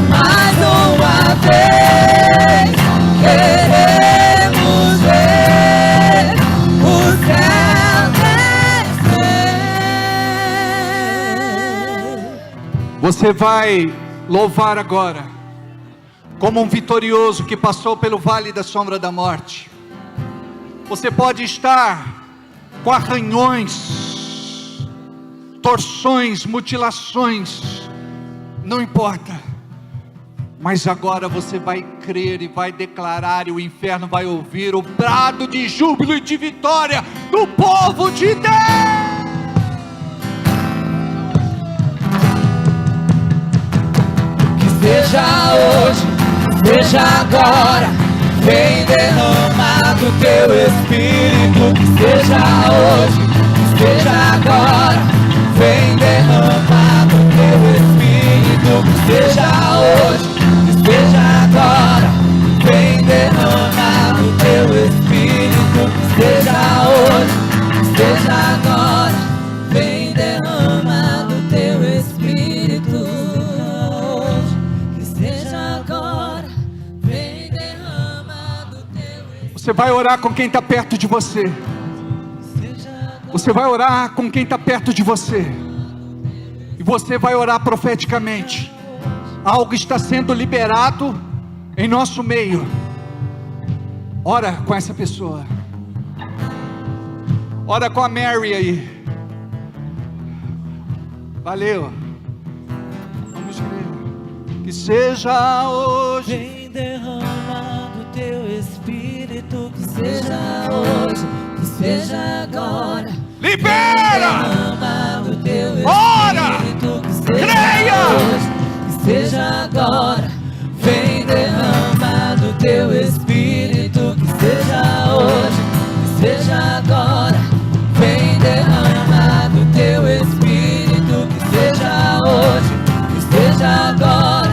Mais uma vez queremos ver o céu descer. Você vai louvar agora, como um vitorioso que passou pelo vale da sombra da morte. Você pode estar com arranhões, torções, mutilações, não importa. Mas agora você vai crer e vai declarar, e o inferno vai ouvir o brado de júbilo e de vitória do povo de Deus. Seja hoje, seja agora, vem derramar do teu Espírito. Que seja hoje, seja agora, vem derramar do teu Espírito. Que seja hoje, seja agora, vem derramar do teu Espírito. Que seja hoje, seja agora, vem derramar do teu Espírito. Você vai orar com quem está perto de você. Você vai orar com quem está perto de você. E você vai orar profeticamente. Algo está sendo liberado em nosso meio. Ora com essa pessoa. Ora com a Mary aí. Valeu. Vamos ver. Que seja hoje. Vem derramar do teu Espírito. Que seja hoje, que seja agora. Libera! Do teu Ora! Espírito. Que seja Creia! hoje, que seja agora. Vem derramar do teu Espírito. Que seja hoje, que seja agora. Vem derramar do teu Espírito. Que seja hoje, que seja agora.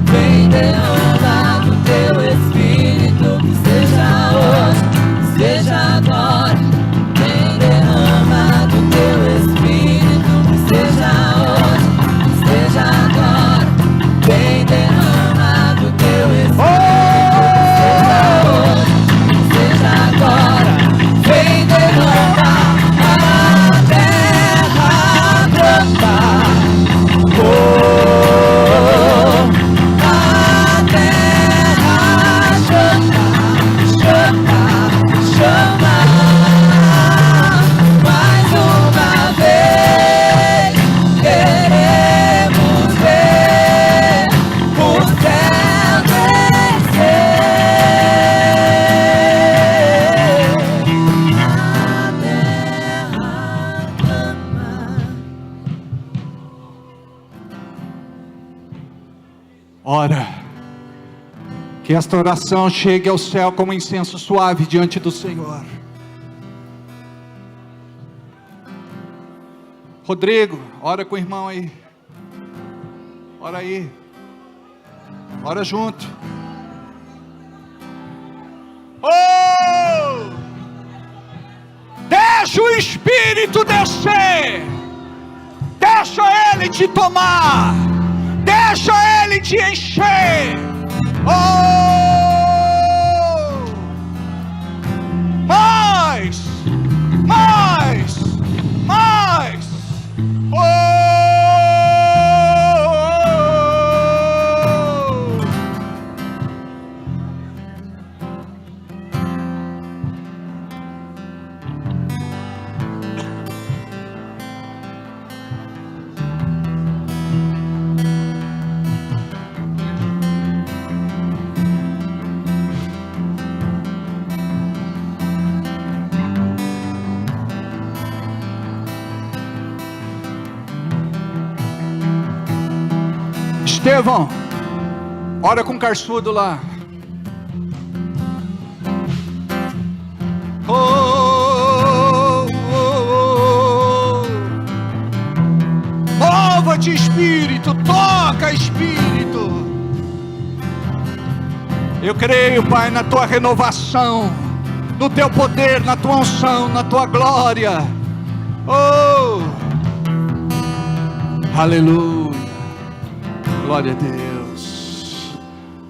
Vem derramar do teu Espírito. Que seja hoje, que seja agora. Vem derramar do teu Espírito. Que seja hoje, que seja agora. Vem derramar do teu Espírito. Que seja hoje, que seja agora. Vem derramar a terra brota. Ora, que esta oração chegue ao céu como incenso suave diante do Senhor. Rodrigo, ora com o irmão aí. Ora aí. Ora junto. Oh! Deixa o Espírito descer. Deixa Ele te tomar. Deixa Ele te encher. Oh! Mais! Mais! Mais! Oh! Estevão, ora com o Carçudo lá. Mova-te, Espírito, toca, Espírito. Eu creio, Pai, na tua renovação, no teu poder, na tua unção, na tua glória. Oh! Aleluia. Glória a Deus.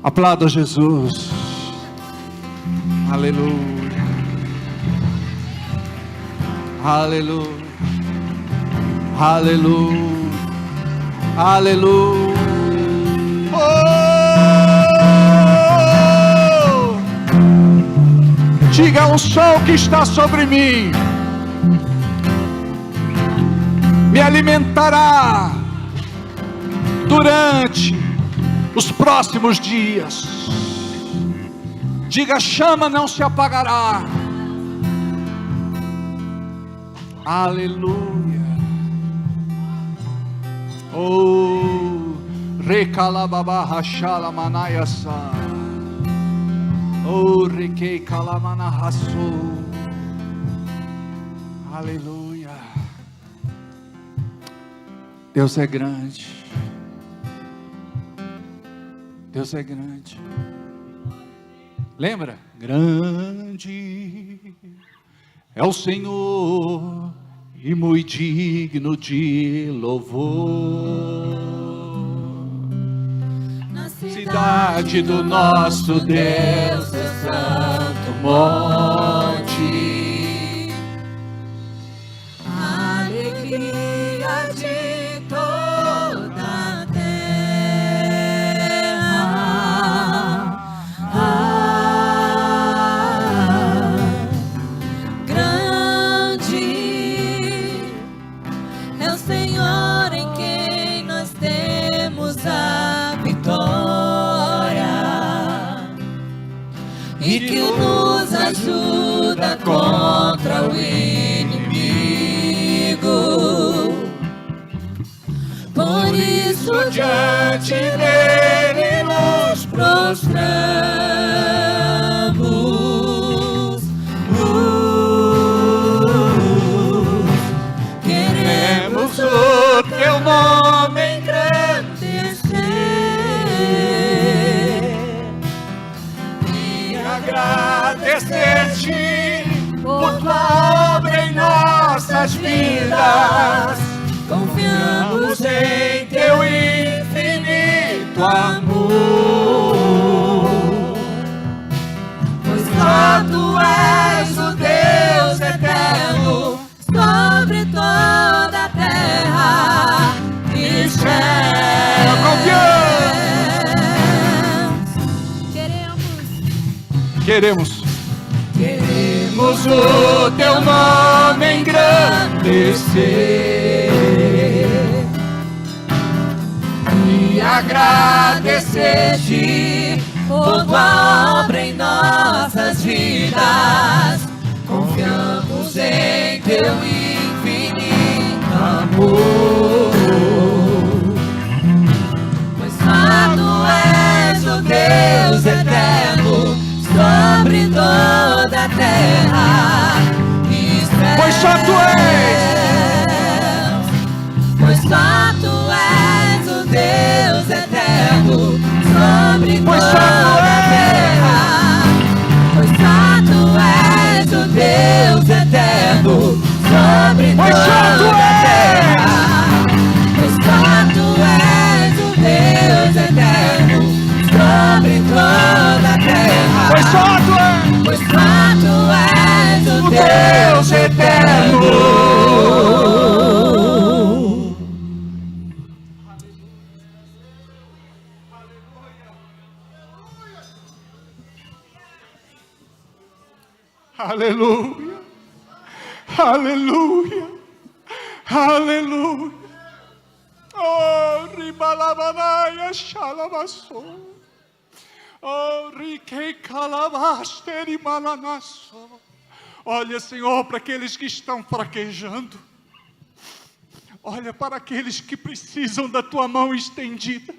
Aplauda Jesus. Aleluia. Aleluia. Aleluia. Aleluia. Oh! Diga ao sol que está sobre mim, me alimentará durante os próximos dias. Diga, a chama não se apagará. Aleluia. Oh, recalababa rachala manayasa. Oh, requei calamana raçou. Aleluia. Deus é grande. Deus é grande. Lembra? Grande é o Senhor e muito digno de louvor. Na Cidade do nosso Deus, seu santo monte, a alegria de toda a terra. Grande é o Senhor em quem nós temos a vitória, e que nos ajuda contra o inimigo. Por isso diante dele nos prostramos. Queremos o teu nome engrandecer e agradecer-te por tua obra em nossas vidas. Confiamos em teu infinito amor, pois só tu és o Deus eterno sobre toda a terra e céus. Queremos o teu nome engrandecer e agradecer-te por tua obra em nossas vidas. Confiamos em teu infinito amor, pois só tu és o Deus eterno sobre toda a terra e céus. Pois só tu és. Pois só tu és o Deus eterno sobre toda a terra. Pois só tu és o Deus eterno sobre toda a terra. Pois só tu és o Deus eterno sobre toda a terra. Pois só tu és o Deus eterno. Aleluia, aleluia, aleluia. Oh, ribalabanaya shalabaso. Oh, riquei calabasteri malanasso. Olha, Senhor, para aqueles que estão fraquejando. Olha para aqueles que precisam da tua mão estendida.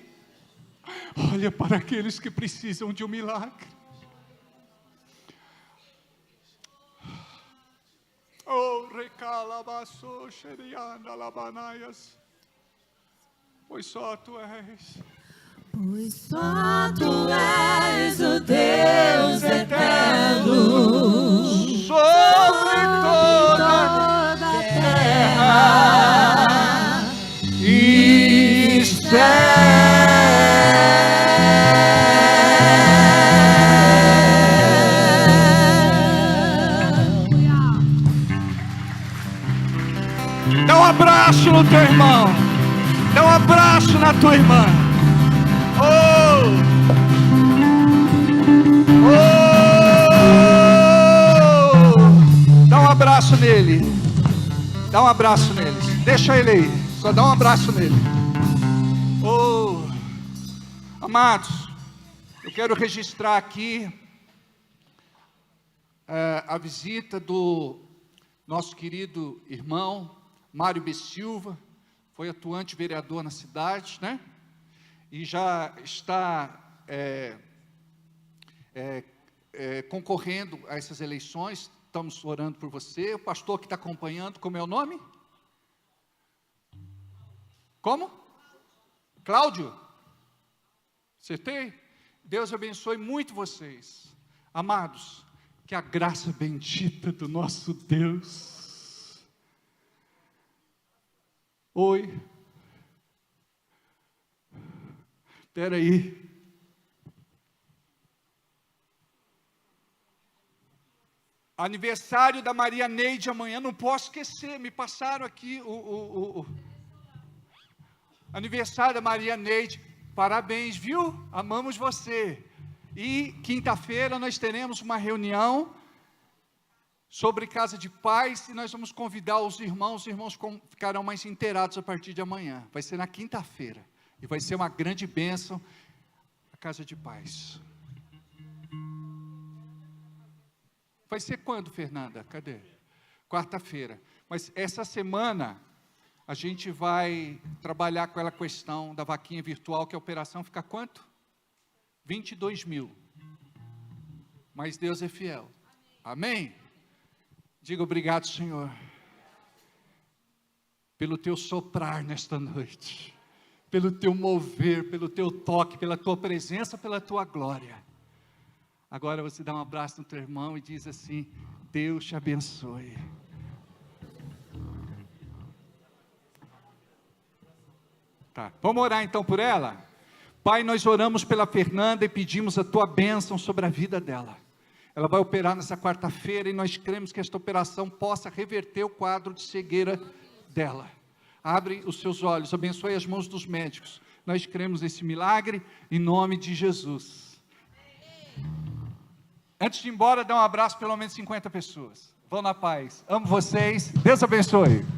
Olha para aqueles que precisam de um milagre. Oh, recalabaço, xerianda labanaias. Pois só tu és. Pois só tu és o Deus eterno sobre toda a terra e Dá um abraço no teu irmão. Dá um abraço na tua irmã. Oh! Oh! Dá um abraço nele. Dá um abraço neles. Deixa ele aí. Só dá um abraço nele. Oh! Amados, eu quero registrar aqui a visita do nosso querido irmão Mário B. Silva, foi atuante vereador na cidade, né? E já está concorrendo a essas eleições. Estamos orando por você. O pastor que está acompanhando, como é o nome? Como? Cláudio? Acertei? Deus abençoe muito vocês. Amados, que a graça bendita do nosso Deus. Oi. Espera aí. Aniversário da Maria Neide amanhã, não posso esquecer, me passaram aqui o aniversário da Maria Neide. Parabéns, viu? Amamos você. E quinta-feira nós teremos uma reunião sobre casa de paz e nós vamos convidar os irmãos ficarão mais inteirados a partir de amanhã. Vai ser na quinta-feira e vai ser uma grande bênção a casa de paz. Vai ser quando, Fernanda? Cadê? Quarta-feira. Mas essa semana a gente vai trabalhar com aquela questão da vaquinha virtual, que a operação fica quanto? 22 mil. Mas Deus é fiel. Amém? Diga obrigado, Senhor, pelo teu soprar nesta noite, pelo teu mover, pelo teu toque, pela tua presença, pela tua glória. Agora você dá um abraço no teu irmão e diz assim: Deus te abençoe. Tá, vamos orar então por ela? Pai, nós oramos pela Fernanda e pedimos a tua bênção sobre a vida dela. Ela vai operar nessa quarta-feira e nós cremos que esta operação possa reverter o quadro de cegueira dela. Abre os seus olhos, abençoe as mãos dos médicos. Nós cremos nesse milagre em nome de Jesus. Antes de ir embora, dá um abraço pelo menos 50 pessoas. Vão na paz. Amo vocês. Deus abençoe.